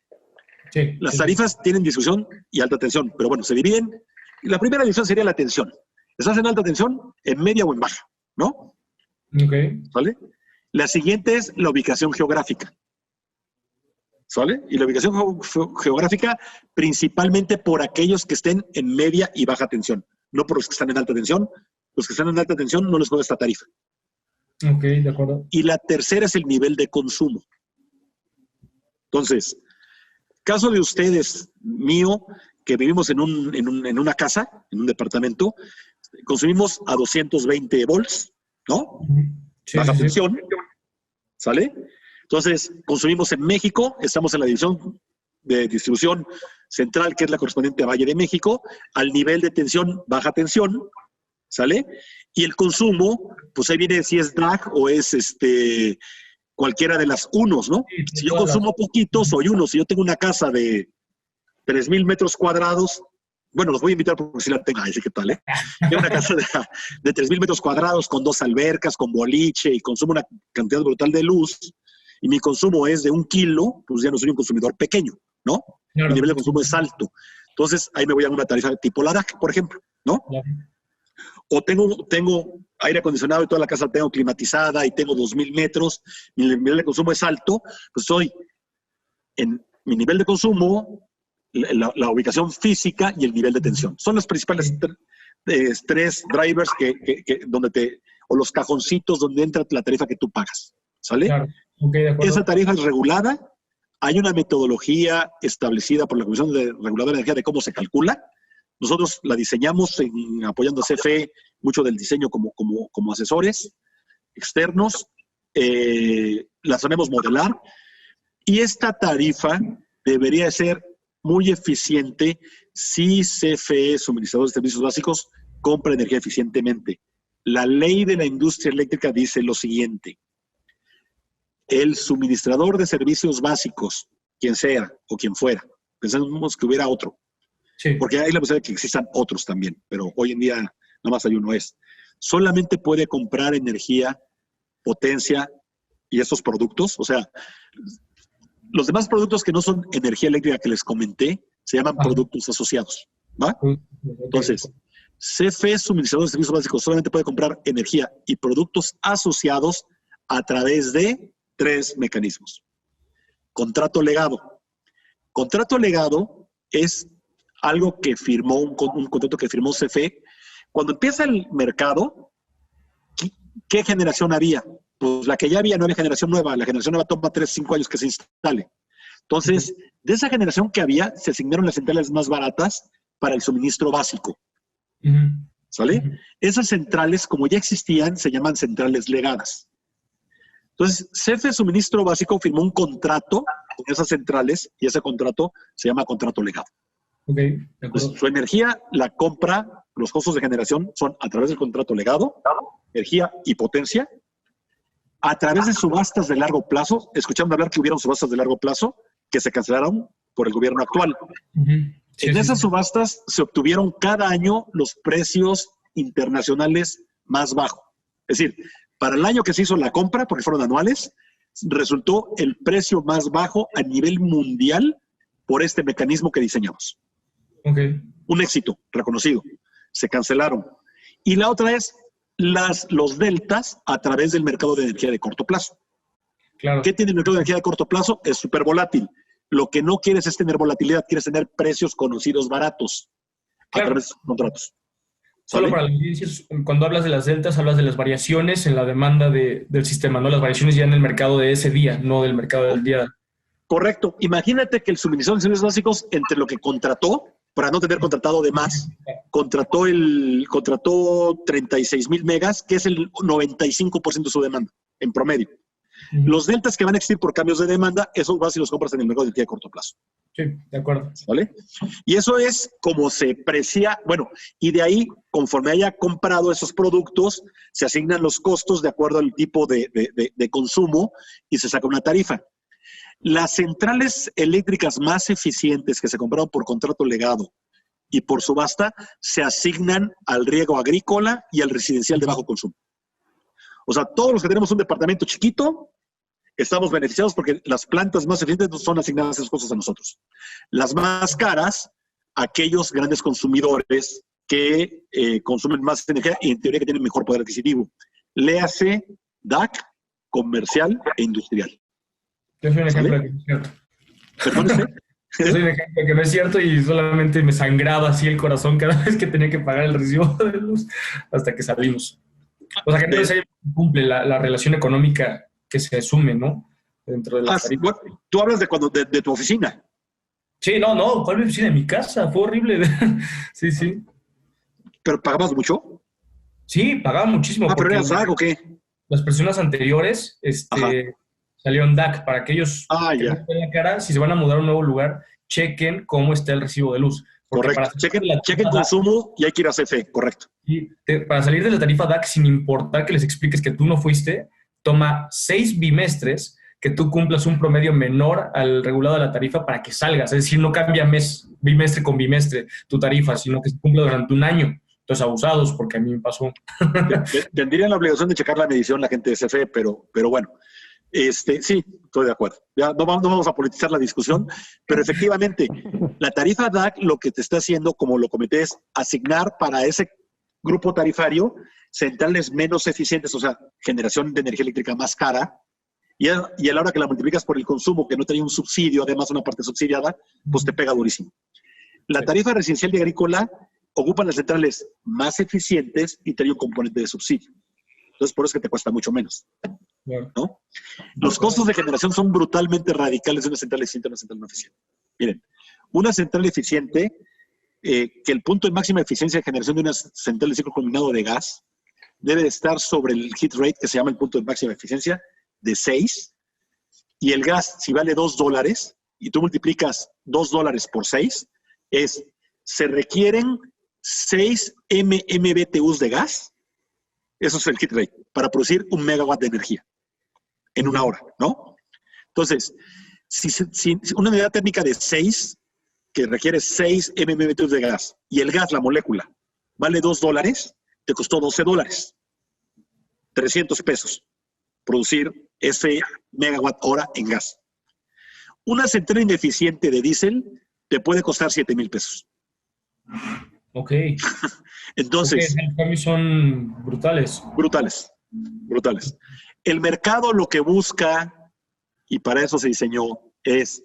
Sí, Las tarifas tienen distribución y alta tensión, pero bueno, se dividen. Y la primera división sería la tensión. ¿Estás en alta tensión, en media o en baja? ¿No? Ok. ¿Sale? La siguiente es la ubicación geográfica. ¿Sale? Y la ubicación geográfica principalmente por aquellos que estén en media y baja tensión, no por los que están en alta tensión. Los que están en alta tensión no les juega esta tarifa. Ok, de acuerdo. Y la tercera es el nivel de consumo. Entonces, caso de ustedes, mío, que vivimos en una casa, en un departamento, consumimos a 220 volts, ¿no? Sí, baja sí, tensión, ¿sale? Entonces, consumimos en México, estamos en la división de distribución central, que es la correspondiente a Valle de México, al nivel de tensión, baja tensión, ¿sale? Y el consumo, pues ahí viene si es drag o es cualquiera de las unos, ¿no? Sí, Si yo consumo poquito, soy uno. Si yo tengo una casa de 3,000 metros cuadrados, bueno, los voy a invitar porque si la tengo, ay, sí, ¿qué tal, Tengo una casa de 3,000 metros cuadrados con 2 albercas, con boliche y consumo una cantidad brutal de luz, y mi consumo es de 1 kilo, pues ya no soy un consumidor pequeño, ¿no? Claro. Mi nivel de consumo es alto. Entonces, ahí me voy a una tarifa tipo la DAC, por ejemplo, ¿no? Claro. O tengo aire acondicionado y toda la casa tengo climatizada y tengo 2,000 metros, mi nivel de consumo es alto, pues soy en mi nivel de consumo, la ubicación física y el nivel de tensión. Son los principales 3 drivers o los cajoncitos donde entra la tarifa que tú pagas, ¿sale? Claro. Okay, de acuerdo. Esa tarifa es regulada, hay una metodología establecida por la Comisión Reguladora de Energía de cómo se calcula. Nosotros la diseñamos apoyando a CFE, mucho del diseño como asesores externos, la sabemos modelar, y esta tarifa debería ser muy eficiente si CFE, suministradores de servicios básicos, compra energía eficientemente. La ley de la industria eléctrica dice lo siguiente. El suministrador de servicios básicos, quien sea o quien fuera, pensemos que hubiera otro, Sí. porque hay la posibilidad de que existan otros también, pero hoy en día nomás hay uno solamente puede comprar energía, potencia y estos productos. O sea, los demás productos que no son energía eléctrica que les comenté se llaman productos asociados, ¿va? Entonces, CFE, suministrador de servicios básicos, solamente puede comprar energía y productos asociados a través de 3 mecanismos. Contrato legado. Contrato legado es algo que firmó, un contrato que firmó CFE. Cuando empieza el mercado, ¿qué generación había? Pues la que ya había, no había generación nueva. La generación nueva toma 3, 5 años que se instale. Entonces, de esa generación que había, se asignaron las centrales más baratas para el suministro básico. ¿Sale? Esas centrales, como ya existían, se llaman centrales legadas. Entonces, CFE Suministro Básico firmó un contrato con esas centrales y ese contrato se llama contrato legado. Entonces, su energía la compra, los costos de generación son a través del contrato legado, energía y potencia, a través de subastas de largo plazo. Escuchamos hablar que hubieron subastas de largo plazo que se cancelaron por el gobierno actual. En esas subastas se obtuvieron cada año los precios internacionales más bajos. Es decir, para el año que se hizo la compra, porque fueron anuales, resultó el precio más bajo a nivel mundial por este mecanismo que diseñamos. Un éxito reconocido. Se cancelaron. Y la otra es los deltas a través del mercado de energía de corto plazo. Claro. ¿Qué tiene el mercado de energía de corto plazo? Es súper volátil. Lo que no quieres es tener volatilidad, quieres tener precios conocidos baratos a través de contratos. Solo para la audiencia, cuando hablas de las deltas, hablas de las variaciones en la demanda del sistema, ¿no? Las variaciones ya en el mercado de ese día, no del mercado del día. Correcto. Imagínate que el suministrador de servicios básicos, entre lo que contrató, para no tener contratado de más, contrató 36,000 megas, que es el 95% de su demanda, en promedio. Los deltas que van a existir por cambios de demanda, esos vas y los compras en el mercado de energía de corto plazo. Sí, de acuerdo. ¿Vale? Y eso es como se precia, bueno, y de ahí, conforme haya comprado esos productos, se asignan los costos de acuerdo al tipo de consumo y se saca una tarifa. Las centrales eléctricas más eficientes que se compraron por contrato legado y por subasta se asignan al riego agrícola y al residencial de bajo consumo. O sea, todos los que tenemos un departamento chiquito, estamos beneficiados porque las plantas más eficientes son asignadas esas cosas a nosotros. Las más caras, aquellos grandes consumidores que consumen más energía y en teoría que tienen mejor poder adquisitivo. Léase DAC, comercial e industrial. Yo soy un ejemplo de que no es cierto. ¿Perdónese? Yo soy un ejemplo de que no es cierto y solamente me sangraba así el corazón cada vez que tenía que pagar el recibo de luz hasta que salimos. O sea, que no se cumple la relación económica que se asume, ¿no? Dentro de la tarifa. Bueno, tú hablas de tu oficina. Sí, no, ¿cuál oficina? En mi casa, fue horrible. Sí. ¿Pero pagabas mucho? Sí, pagaba muchísimo. ¿Pero eras DAC o qué? Las personas anteriores salieron DAC para aquellos que no ven la cara, si se van a mudar a un nuevo lugar, chequen cómo está el recibo de luz. Porque correcto, chequen consumo y hay que ir a CFE, correcto. Y para salir de la tarifa DAC, sin importar que les expliques que tú no fuiste, toma 6 bimestres que tú cumplas un promedio menor al regulado de la tarifa para que salgas. Es decir, no cambia bimestre con bimestre tu tarifa, sino que se cumpla durante un año. Entonces, abusados, porque a mí me pasó. Tendrían la obligación de checar la medición la gente de CFE, pero bueno, sí, estoy de acuerdo. Ya no vamos a politizar la discusión, pero efectivamente, la tarifa DAC lo que te está haciendo, como lo comenté, es asignar para ese grupo tarifario centrales menos eficientes, o sea, generación de energía eléctrica más cara, y a la hora que la multiplicas por el consumo, que no tenía un subsidio, además una parte subsidiada, pues te pega durísimo. La tarifa residencial y agrícola ocupan las centrales más eficientes y tiene un componente de subsidio. Entonces, por eso es que te cuesta mucho menos. ¿No? Los costos de generación son brutalmente radicales de una central eficiente a una central no eficiente. Miren, una central eficiente, que el punto de máxima eficiencia de generación de una central de ciclo combinado de gas debe de estar sobre el heat rate, que se llama el punto de máxima eficiencia, de 6, y el gas, si vale $2, y tú multiplicas $2 por 6, se requieren 6 MMBTUs de gas Eso es el hit rate, para producir 1 megawatt de energía en una hora, ¿no? Entonces, si una unidad térmica de 6, que requiere 6 mmHg de gas, y el gas, la molécula, vale $2, te costó $12. 300 pesos producir ese megawatt hora en gas. Una central ineficiente de diésel te puede costar 7,000 pesos. Ok. Entonces, Los cambios son brutales. brutales, brutales. El mercado lo que busca, y para eso se diseñó, es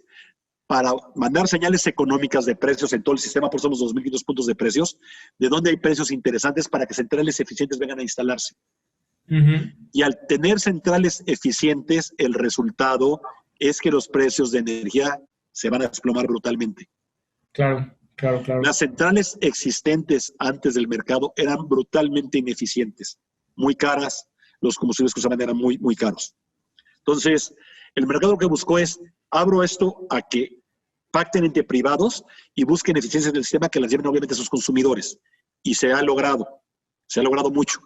para mandar señales económicas de precios en todo el sistema, por eso somos 2.500 puntos de precios, de donde hay precios interesantes para que centrales eficientes vengan a instalarse. Y al tener centrales eficientes, el resultado es que los precios de energía se van a desplomar brutalmente. Claro, claro, claro. Las centrales existentes antes del mercado eran brutalmente ineficientes, muy caras, los combustibles que usaban eran muy, muy caros. Entonces, el mercado lo que buscó es, abro esto a que pacten entre privados y busquen eficiencias del sistema que las lleven obviamente a sus consumidores. Y se ha logrado mucho.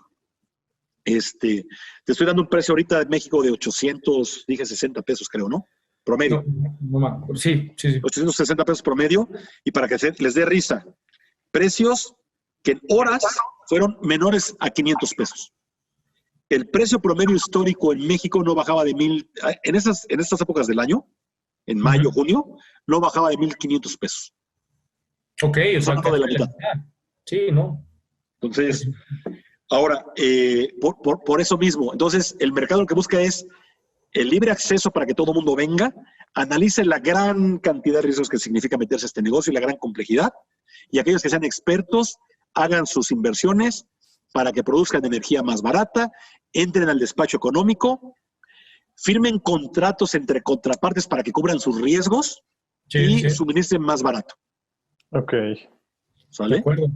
Te estoy dando un precio ahorita en México de 860 pesos, creo, ¿no? Promedio. No me acuerdo. Sí. 860 pesos promedio. Y para que les dé risa, precios que en horas fueron menores a 500 pesos. El precio promedio histórico en México no bajaba de 1,000, en estas épocas del año, en mayo, junio, no bajaba de 1,500 pesos. Ok, o sea, de la mitad. Sí, ¿no? Entonces, ahora, por eso mismo, entonces el mercado lo que busca es el libre acceso para que todo el mundo venga, analice la gran cantidad de riesgos que significa meterse a este negocio y la gran complejidad, y aquellos que sean expertos hagan sus inversiones para que produzcan energía más barata, entren al despacho económico, firmen contratos entre contrapartes para que cubran sus riesgos y suministren más barato. Ok. ¿Sale? De acuerdo.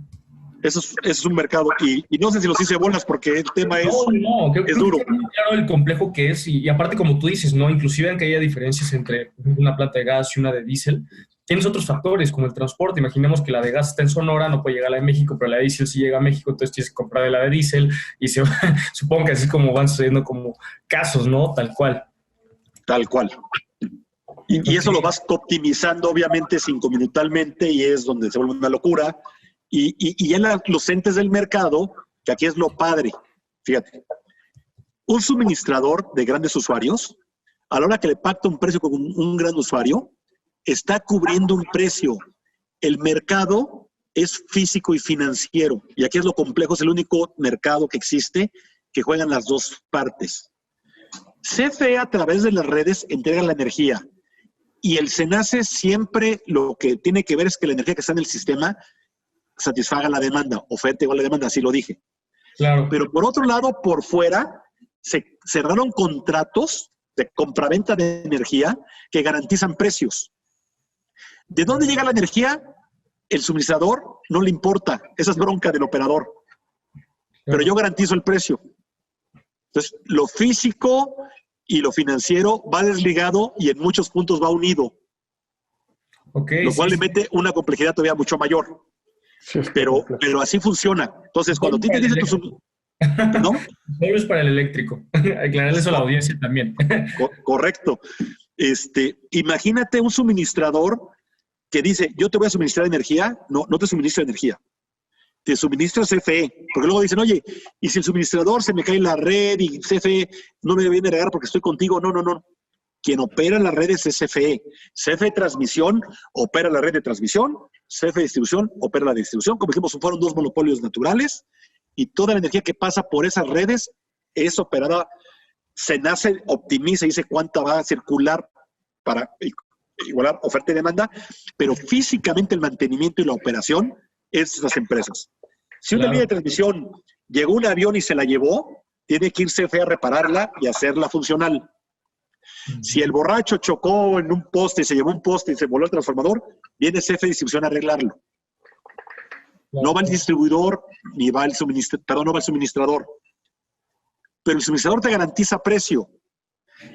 Eso es un mercado, y no sé si los hice bolas porque el tema es duro. Creo que claro el complejo que es, y aparte como tú dices, ¿no? Inclusive aunque haya diferencias entre una planta de gas y una de diésel, tienes otros factores como el transporte. Imaginemos que la de gas está en Sonora, no puede llegar a la de México, pero la de diésel sí llega a México, entonces tienes que comprar de la de diésel, y supongo que así es como van sucediendo como casos, ¿no? Tal cual. Tal cual. Y eso lo vas optimizando obviamente 5-minutalmente y es donde se vuelve una locura. Y ya los entes del mercado, que aquí es lo padre, fíjate, un suministrador de grandes usuarios, a la hora que le pacta un precio con un gran usuario, está cubriendo un precio. El mercado es físico y financiero, y aquí es lo complejo, es el único mercado que existe que juegan las dos partes. CFE a través de las redes entrega la energía, y el SENACE siempre lo que tiene que ver es que la energía que está en el sistema satisfaga la demanda, oferta igual a la demanda, así lo dije. Claro. Pero por otro lado, por fuera, se cerraron contratos de compraventa de energía que garantizan precios. ¿De dónde llega la energía? El suministrador no le importa, esa es bronca del operador. Pero yo garantizo el precio. Entonces, lo físico y lo financiero va desligado y en muchos puntos va unido. Okay, lo cual le mete una complejidad todavía mucho mayor. Sí, pero así funciona. Entonces, cuando tú te dices ¿no? Solo es para el eléctrico. Aclararle eso a la audiencia también. Correcto. Imagínate un suministrador que dice, yo te voy a suministrar energía. No te suministro energía. Te suministro CFE. Porque luego dicen, oye, ¿y si el suministrador se me cae en la red y CFE no me viene a regar porque estoy contigo? No. Quien opera las redes es CFE. CFE Transmisión opera la red de transmisión, CFE Distribución opera la distribución. Como dijimos, fueron dos monopolios naturales y toda la energía que pasa por esas redes es operada. SENACE optimiza y dice cuánta va a circular para igualar oferta y demanda, pero físicamente el mantenimiento y la operación es las empresas. Si una línea de transmisión llegó un avión y se la llevó, tiene que ir CFE a repararla y hacerla funcional. Si el borracho chocó en un poste, se llevó un poste y se voló el transformador, viene CFE Distribución a arreglarlo. No va el distribuidor ni va el suministrador, no va el suministrador. Pero el suministrador te garantiza precio.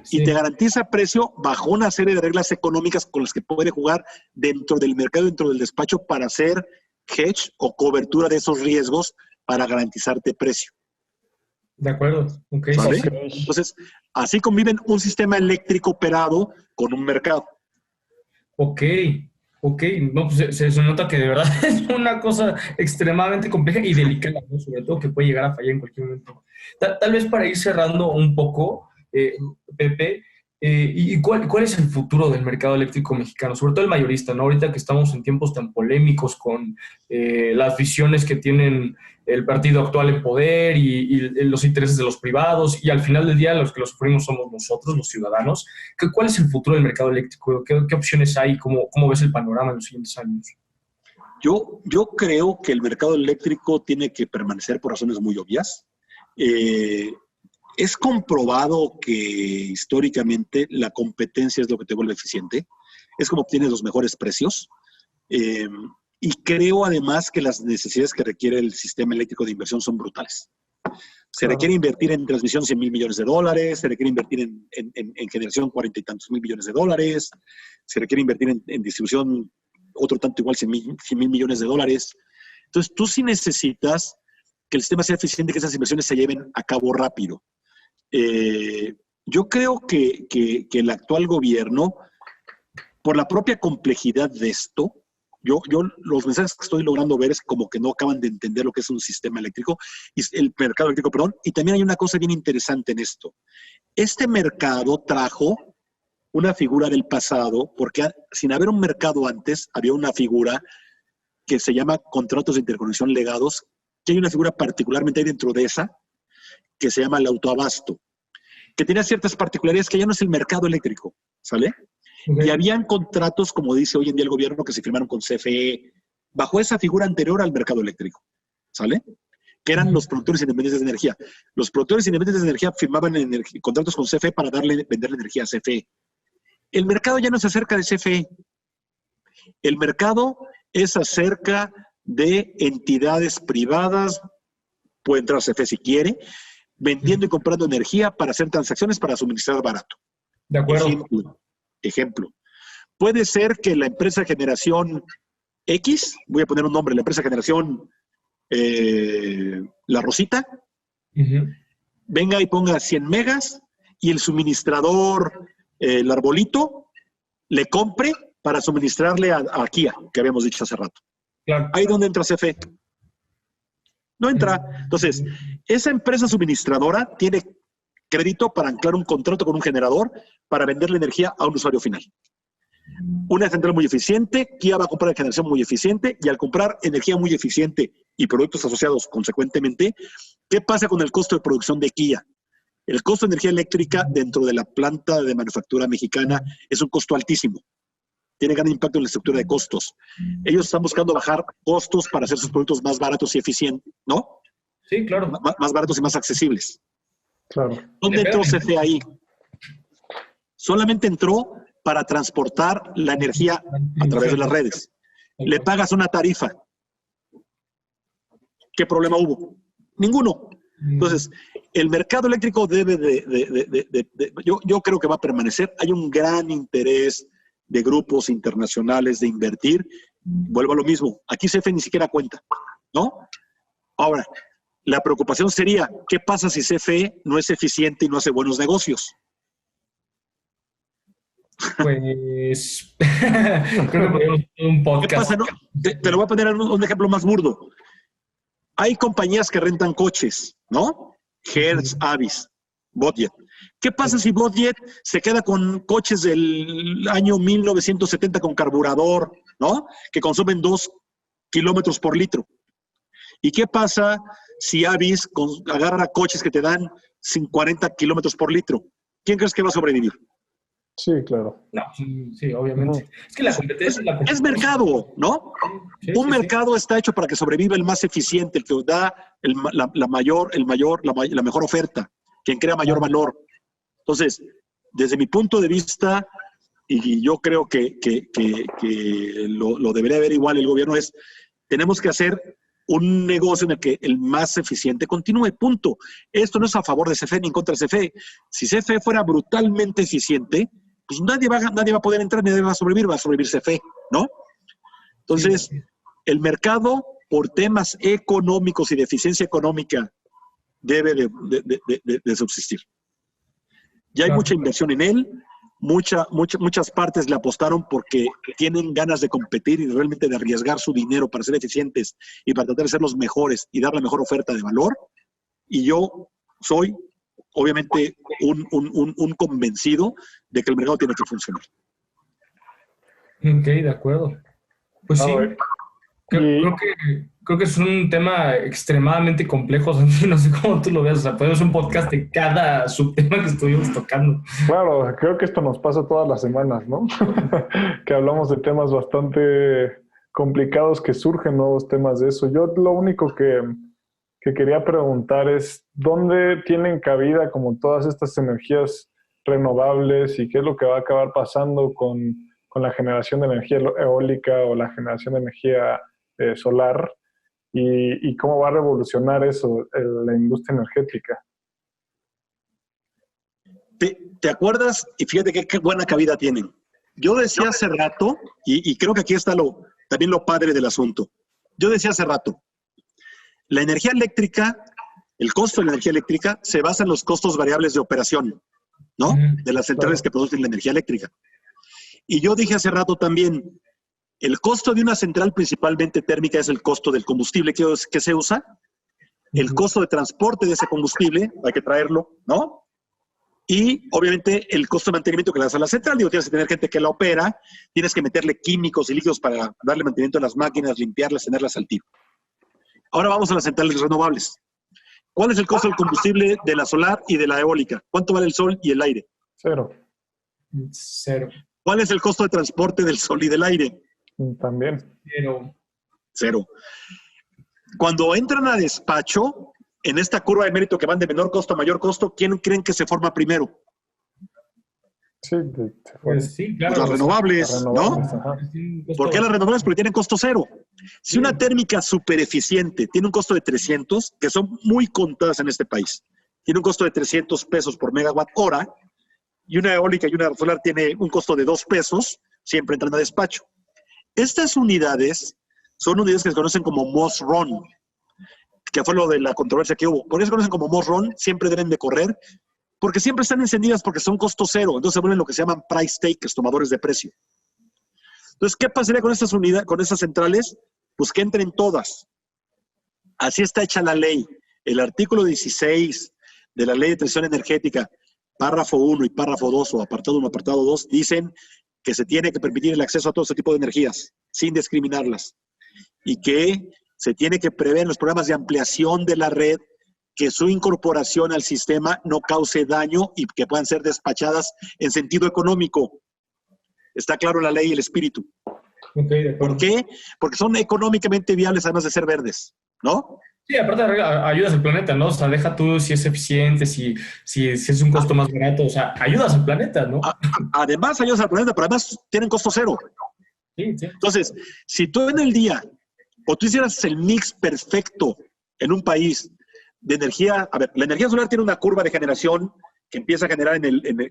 Sí. Y te garantiza precio bajo una serie de reglas económicas con las que puede jugar dentro del mercado, dentro del despacho, para hacer hedge o cobertura de esos riesgos para garantizarte precio. De acuerdo. Ok. ¿Sale? Ok. Entonces, así conviven un sistema eléctrico operado con un mercado. Ok. Ok. No, pues se nota que de verdad es una cosa extremadamente compleja y delicada, ¿no? Sobre todo que puede llegar a fallar en cualquier momento. Tal vez para ir cerrando un poco, Pepe, ¿y cuál es el futuro del mercado eléctrico mexicano? Sobre todo el mayorista, ¿no? Ahorita que estamos en tiempos tan polémicos con las visiones que tienen el partido actual en poder y los intereses de los privados, y al final del día los que lo sufrimos somos nosotros, los ciudadanos. ¿Cuál es el futuro del mercado eléctrico? ¿Qué opciones hay? ¿Cómo ves el panorama en los siguientes años? Yo creo que el mercado eléctrico tiene que permanecer por razones muy obvias. Es comprobado que históricamente la competencia es lo que te vuelve eficiente. Es como obtienes los mejores precios. Y creo además que las necesidades que requiere el sistema eléctrico de inversión son brutales. Se requiere invertir en transmisión $100 mil millones, se requiere invertir en generación 40 y tantos mil millones de dólares, se requiere invertir en distribución otro tanto igual, 100 mil millones de dólares. Entonces tú sí necesitas que el sistema sea eficiente, que esas inversiones se lleven a cabo rápido. Yo creo que el actual gobierno, por la propia complejidad de esto, yo los mensajes que estoy logrando ver es como que no acaban de entender lo que es un sistema eléctrico, el mercado eléctrico, perdón. Y también hay una cosa bien interesante en esto. Este mercado trajo una figura del pasado, porque sin haber un mercado antes, había una figura que se llama contratos de interconexión legados, que hay una figura particularmente ahí dentro de esa, que se llama el autoabasto, que tenía ciertas particularidades que ya no es el mercado eléctrico, ¿sale? Okay. Y habían contratos, como dice hoy en día el gobierno, que se firmaron con CFE, bajo esa figura anterior al mercado eléctrico, ¿sale? Que eran los productores independientes de energía. Los productores independientes de energía firmaban contratos con CFE para venderle energía a CFE. El mercado ya no es acerca de CFE. El mercado es acerca de entidades privadas, puede entrar CFE si quiere, vendiendo y comprando energía para hacer transacciones para suministrar barato. De acuerdo. Ejemplo. Puede ser que la empresa Generación X, voy a poner un nombre, la empresa Generación La Rosita, venga y ponga 100 megas y el suministrador, el Arbolito, le compre para suministrarle a Kia, que habíamos dicho hace rato. Claro. Ahí donde entra CFE. No entra. Entonces, esa empresa suministradora tiene crédito para anclar un contrato con un generador para venderle energía a un usuario final. Una central muy eficiente, Kia va a comprar generación muy eficiente, y al comprar energía muy eficiente y productos asociados consecuentemente, ¿qué pasa con el costo de producción de Kia? El costo de energía eléctrica dentro de la planta de manufactura mexicana es un costo altísimo. Tiene gran impacto en la estructura de costos. Ellos están buscando bajar costos para hacer sus productos más baratos y eficientes, ¿no? Sí, claro. Más baratos y más accesibles. Claro. ¿Dónde entró CFE ahí? Solamente entró para transportar la energía a través de las redes. Le pagas una tarifa. ¿Qué problema hubo? Ninguno. Entonces, el mercado eléctrico debe yo creo que va a permanecer. Hay un gran interés de grupos internacionales de invertir. Vuelvo a lo mismo. Aquí CFE ni siquiera cuenta, ¿no? Ahora, la preocupación sería, ¿qué pasa si CFE no es eficiente y no hace buenos negocios? Pues creo que podemos hacer un podcast. ¿Qué pasa? No? Te lo voy a poner un ejemplo más burdo. Hay compañías que rentan coches, ¿no? Hertz, Avis, Botjet. ¿Qué pasa si Botjet se queda con coches del año 1970 con carburador, ¿no? Que consumen 2 kilómetros por litro. ¿Y qué pasa si Avis agarra coches que te dan 40 kilómetros por litro? ¿Quién crees que va a sobrevivir? Sí, claro. No, sí, obviamente. Es que la competencia es mercado, ¿no? Sí, Un mercado está hecho para que sobreviva el más eficiente, el que da la mejor oferta, quien crea mayor valor. Entonces, desde mi punto de vista, y yo creo que lo debería ver igual el gobierno, tenemos que hacer un negocio en el que el más eficiente continúe, punto. Esto no es a favor de CFE ni en contra de CFE. Si CFE fuera brutalmente eficiente, pues nadie va a poder entrar, nadie va a sobrevivir CFE, ¿no? Entonces, el mercado, por temas económicos y de eficiencia económica, debe de subsistir. Ya hay Claro. mucha inversión en él, muchas partes le apostaron porque tienen ganas de competir y realmente de arriesgar su dinero para ser eficientes y para tratar de ser los mejores y dar la mejor oferta de valor. Y yo soy, obviamente, un convencido de que el mercado tiene que funcionar. Ok, de acuerdo. Pues sí, A ver, creo que es un tema extremadamente complejo, Santi. No sé cómo tú lo veas. O sea, podemos hacer un podcast de cada subtema que estuvimos tocando. claro, creo que esto nos pasa todas las semanas, ¿no? Que hablamos de temas bastante complicados, que surgen nuevos temas de eso. Yo lo único que quería preguntar es, ¿dónde tienen cabida como todas estas energías renovables y qué es lo que va a acabar pasando con la generación de energía eólica o la generación de energía solar? Y cómo va a revolucionar eso, la industria energética. ¿Te acuerdas? Y fíjate qué buena cabida tienen. Yo decía hace rato, y creo que aquí está también lo padre del asunto. Yo decía hace rato, la energía eléctrica, el costo de la energía eléctrica se basa en los costos variables de operación, ¿no? De las centrales que producen la energía eléctrica. Y yo dije hace rato también, el costo de una central principalmente térmica es el costo del combustible que se usa, el costo de transporte de ese combustible, hay que traerlo, ¿no? Y obviamente el costo de mantenimiento que le das a la central. Digo, tienes que tener gente que la opera, tienes que meterle químicos y líquidos para darle mantenimiento a las máquinas, limpiarlas, tenerlas al tiro. Ahora vamos a las centrales renovables. ¿Cuál es el costo del combustible de la solar y de la eólica? ¿Cuánto vale el sol y el aire? Cero. Cero. ¿Cuál es el costo de transporte del sol y del aire? También. Cero. Cuando entran a despacho, en esta curva de mérito que van de menor costo a mayor costo, ¿quién creen que se forma primero? Sí, Pues sí, claro. Las renovables, ¿no? Ajá. ¿Por qué las renovables? Porque tienen costo cero. Si una térmica súper eficiente tiene un costo de 300, que son muy contadas en este país, tiene un costo de 300 pesos por megawatt hora, y una eólica y una solar tiene un costo de 2 pesos, siempre entran a despacho. Estas unidades son unidades que se conocen como Moss Run, que fue lo de la controversia que hubo. ¿Por qué se conocen como Moss Run? Siempre deben de correr, porque siempre están encendidas porque son costo cero. Entonces se vuelven lo que se llaman price takers, tomadores de precio. Entonces, ¿qué pasaría con estas unidades, con estas centrales? Pues que entren todas. Así está hecha la ley. El artículo 16 de la Ley de Transición Energética, párrafo 1 y párrafo 2 o apartado 1, apartado 2, dicen que se tiene que permitir el acceso a todo este tipo de energías sin discriminarlas y que se tiene que prever en los programas de ampliación de la red que su incorporación al sistema no cause daño y que puedan ser despachadas en sentido económico. Está claro la ley y el espíritu. ¿Por qué? Porque son económicamente viables además de ser verdes, ¿no? Sí, aparte ayudas al planeta, ¿no? O sea, deja tú si es eficiente, si es un costo más barato, o sea, ayudas al planeta, ¿no? Además ayudas al planeta, pero además tienen costo cero. Sí, sí. Entonces, si tú en el día, o tú hicieras el mix perfecto en un país de energía, a ver, la energía solar tiene una curva de generación que empieza a generar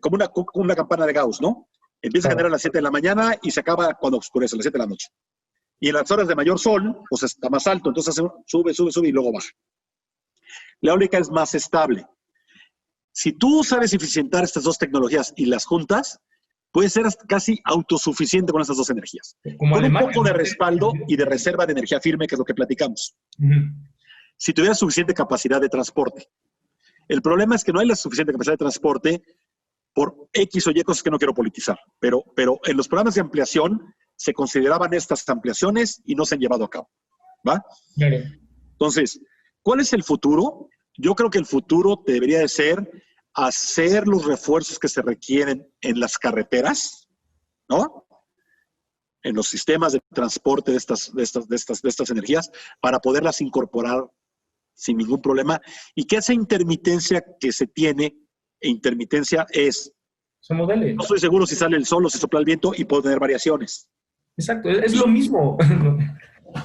como una campana de Gauss, ¿no? Empieza a generar a las 7 de la mañana y se acaba cuando oscurece, a las 7 de la noche. Y en las horas de mayor sol, pues está más alto, entonces sube y luego baja. La eólica es más estable. Si tú sabes eficientar estas dos tecnologías y las juntas, puedes ser casi autosuficiente con estas dos energías. Como con Alemania, un poco de ¿no? respaldo y de reserva de energía firme, que es lo que platicamos. Si tuvieras suficiente capacidad de transporte. El problema es que no hay la suficiente capacidad de transporte por X o Y cosas que no quiero politizar. Pero en los programas de ampliación se consideraban estas ampliaciones y no se han llevado a cabo. ¿Va? Claro. Entonces, ¿cuál es el futuro? Yo creo que el futuro debería de ser hacer los refuerzos que se requieren en las carreteras, ¿no? En los sistemas de transporte de estas energías para poderlas incorporar sin ningún problema y que esa intermitencia que se tiene, intermitencia es, Se modele. no estoy seguro si sale el sol o si sopla el viento y puedo tener variaciones. Exacto, es lo mismo.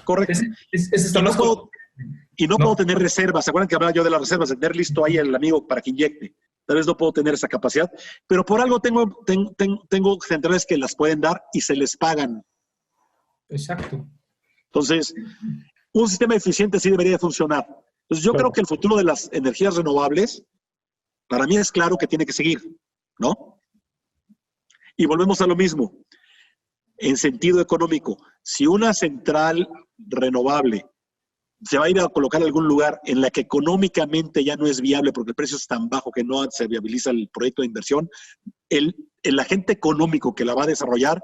Correcto. No puedo tener reservas. ¿Se acuerdan que hablaba yo de las reservas? De tener listo ahí el amigo para que inyecte. Tal vez no puedo tener esa capacidad, pero por algo tengo centrales que las pueden dar y se les pagan. Exacto. Entonces, un sistema eficiente sí debería de funcionar. Entonces yo Claro. creo que el futuro de las energías renovables, para mí es claro que tiene que seguir, ¿no? Y volvemos a lo mismo, en sentido económico. Si una central renovable se va a ir a colocar en algún lugar en la que económicamente ya no es viable porque el precio es tan bajo que no se viabiliza el proyecto de inversión, el agente económico que la va a desarrollar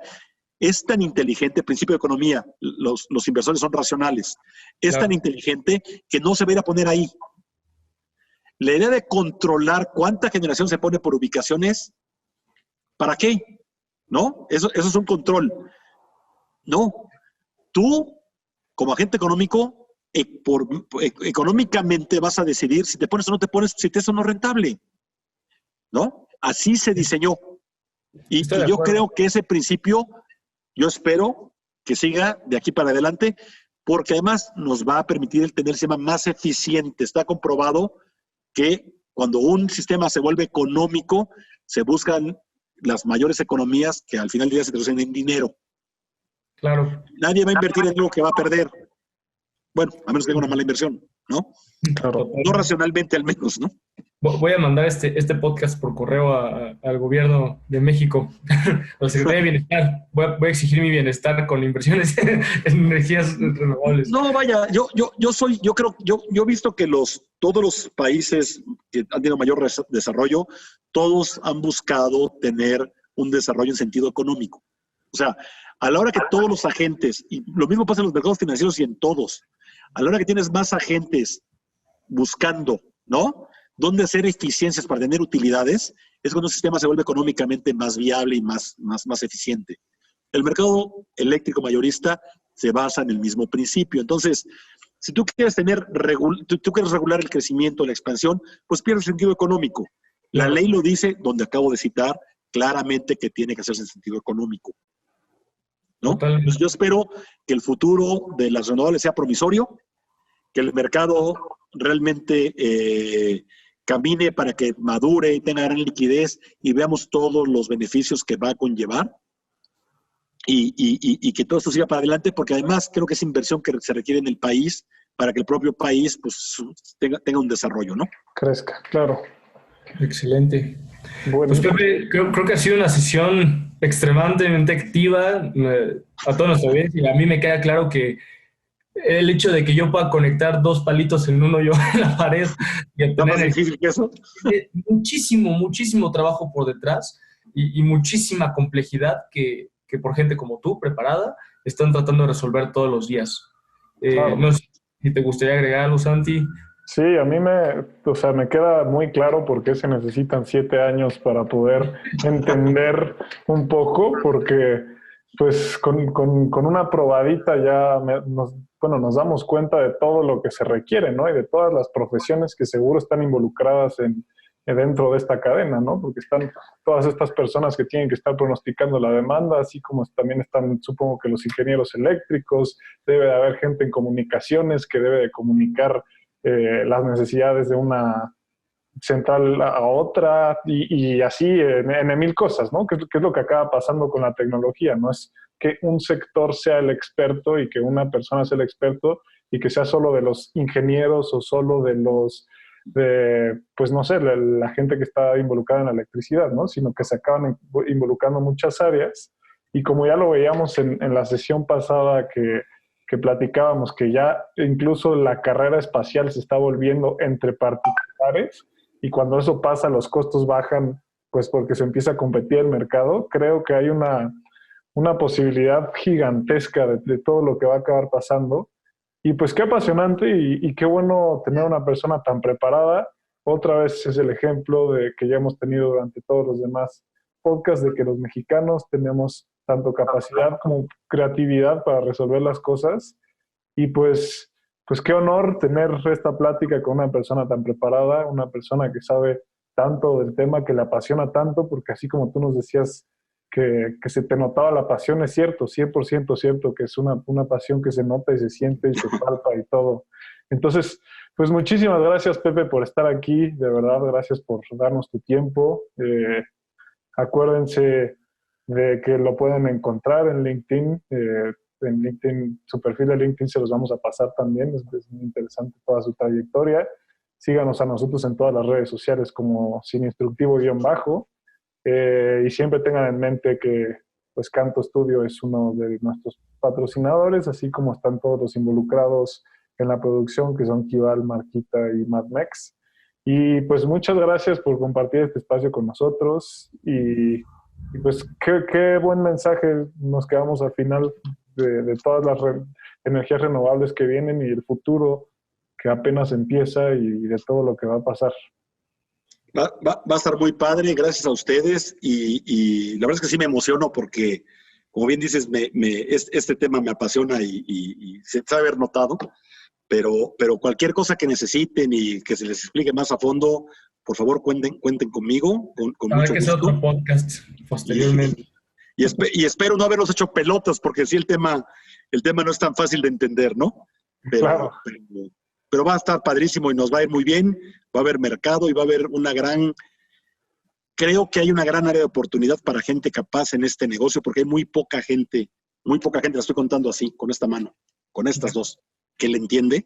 es tan inteligente, principio de economía, los inversores son racionales, es Claro. tan inteligente que no se va a ir a poner ahí. La idea de controlar cuánta generación se pone por ubicaciones, ¿para qué? ¿No? Eso es un control. No. Tú, como agente económico, económicamente vas a decidir si te pones o no te pones, si te es o no rentable. ¿No? Así se diseñó. Y Estoy de yo acuerdo. creo que ese principio, yo espero que siga de aquí para adelante, porque además nos va a permitir el tener el sistema más eficiente. Está comprobado que cuando un sistema se vuelve económico, se buscan las mayores economías que al final del día se traducen en dinero. Claro. Nadie va a invertir en algo que va a perder. Bueno, a menos que haga una mala inversión, ¿no? Claro. No racionalmente al menos, ¿no? Voy a mandar este podcast por correo al gobierno de México, a la Secretaría de Bienestar. Voy a exigir mi bienestar con inversiones en energías renovables. No, vaya, yo he visto que todos los países que han tenido mayor desarrollo, todos han buscado tener un desarrollo en sentido económico. O sea, a la hora que todos los agentes, y lo mismo pasa en los mercados financieros y en todos, a la hora que tienes más agentes buscando, ¿no? Dónde hacer eficiencias para tener utilidades, es cuando un sistema se vuelve económicamente más viable y más eficiente. El mercado eléctrico mayorista se basa en el mismo principio. Entonces, si tú quieres tú quieres regular el crecimiento, la expansión, pues pierde el sentido económico. La ley lo dice, donde acabo de citar, claramente que tiene que hacerse en sentido económico, ¿no? Totalmente. Entonces yo espero que el futuro de las renovables sea promisorio, que el mercado realmente camine para que madure y tenga gran liquidez y veamos todos los beneficios que va a conllevar y que todo esto siga para adelante, porque además creo que es inversión que se requiere en el país para que el propio país pues, tenga un desarrollo, ¿no? Crezca, claro. Excelente. Bueno, Pues Pepe, creo que ha sido una sesión extremadamente activa a toda nuestra audiencia y a mí me queda claro que el hecho de que yo pueda conectar dos palitos en uno yo en la pared y ¿Está más obtener difícil que eso? muchísimo trabajo por detrás y muchísima complejidad que por gente como tú, preparada, están tratando de resolver todos los días. Claro. No sé si te gustaría agregar algo, Santi. sí, a mí me queda muy claro por qué se necesitan 7 años para poder entender un poco, porque pues con una probadita ya nos damos cuenta de todo lo que se requiere, ¿no? Y de todas las profesiones que seguro están involucradas dentro de esta cadena, ¿no? Porque están todas estas personas que tienen que estar pronosticando la demanda, así como también están, supongo que los ingenieros eléctricos, debe de haber gente en comunicaciones que debe de comunicar las necesidades de una central a otra y así en mil cosas, ¿no? ¿Qué es lo que acaba pasando con la tecnología? No es que un sector sea el experto y que una persona sea el experto y que sea solo de los ingenieros o solo pues no sé, la gente que está involucrada en la electricidad, ¿no? Sino que se acaban involucrando muchas áreas y como ya lo veíamos en la sesión pasada que platicábamos, que ya incluso la carrera espacial se está volviendo entre particulares y cuando eso pasa los costos bajan pues porque se empieza a competir el mercado. Creo que hay una posibilidad gigantesca de todo lo que va a acabar pasando. Y pues qué apasionante y qué bueno tener una persona tan preparada. Otra vez es el ejemplo de que ya hemos tenido durante todos los demás podcasts de que los mexicanos tenemos tanto capacidad como creatividad para resolver las cosas. Y pues qué honor tener esta plática con una persona tan preparada, una persona que sabe tanto del tema, que le apasiona tanto, porque así como tú nos decías que se te notaba la pasión, es cierto, 100% cierto, que es una pasión que se nota y se siente y se palpa y todo. Entonces, pues muchísimas gracias, Pepe, por estar aquí, de verdad, gracias por darnos tu tiempo. Acuérdense de que lo pueden encontrar en LinkedIn, en LinkedIn, su perfil de LinkedIn se los vamos a pasar también, es muy interesante toda su trayectoria. Síganos a nosotros en todas las redes sociales como Sin Instructivo-bajo, y siempre tengan en mente que pues Canto Studio es uno de nuestros patrocinadores, así como están todos los involucrados en la producción, que son Kival, Marquita y Madmex. Y pues muchas gracias por compartir este espacio con nosotros y pues qué buen mensaje nos quedamos al final de todas las energías renovables que vienen y el futuro que apenas empieza y de todo lo que va a pasar. Va a estar muy padre, gracias a ustedes y la verdad es que sí me emociono porque, como bien dices, este tema me apasiona y se debe haber notado, pero cualquier cosa que necesiten y que se les explique más a fondo, por favor cuenten conmigo, con Habrá mucho que hacer gusto. otro podcast posteriormente. Y espero no haberlos hecho pelotas porque sí el tema no es tan fácil de entender, ¿no? Claro. Pero va a estar padrísimo y nos va a ir muy bien, va a haber mercado y va a haber creo que hay una gran área de oportunidad para gente capaz en este negocio porque hay muy poca gente, la estoy contando así, con esta mano, con estas dos, que le entiende,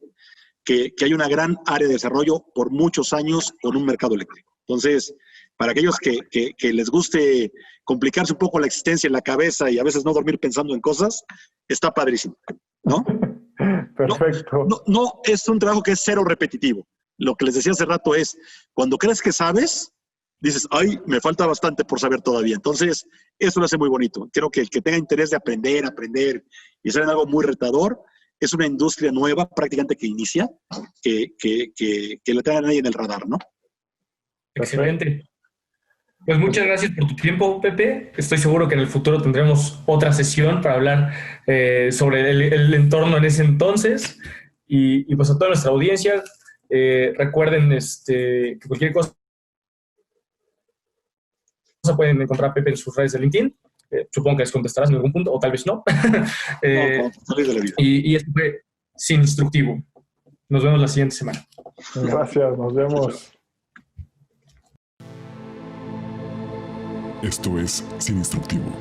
que hay una gran área de desarrollo por muchos años con un mercado eléctrico. Entonces, para aquellos que les guste complicarse un poco la existencia en la cabeza y a veces no dormir pensando en cosas, está padrísimo, ¿no? Perfecto. No, es un trabajo que es cero repetitivo. Lo que les decía hace rato es, cuando crees que sabes, dices, ay, me falta bastante por saber todavía. Entonces, eso lo hace muy bonito. Creo que el que tenga interés de aprender y hacer algo muy retador, es una industria nueva, prácticamente que inicia, que la tengan ahí en el radar, ¿no? Excelente. Pues muchas gracias por tu tiempo, Pepe. Estoy seguro que en el futuro tendremos otra sesión para hablar sobre el entorno en ese entonces. Y pues a toda nuestra audiencia, recuerden que cualquier cosa pueden encontrar a Pepe en sus redes de LinkedIn. Supongo que les contestarás en algún punto, o tal vez no. Feliz de la vida. Y esto fue Sin Instructivo. Nos vemos la siguiente semana. Gracias, nos vemos. Esto es Sin Instructivo.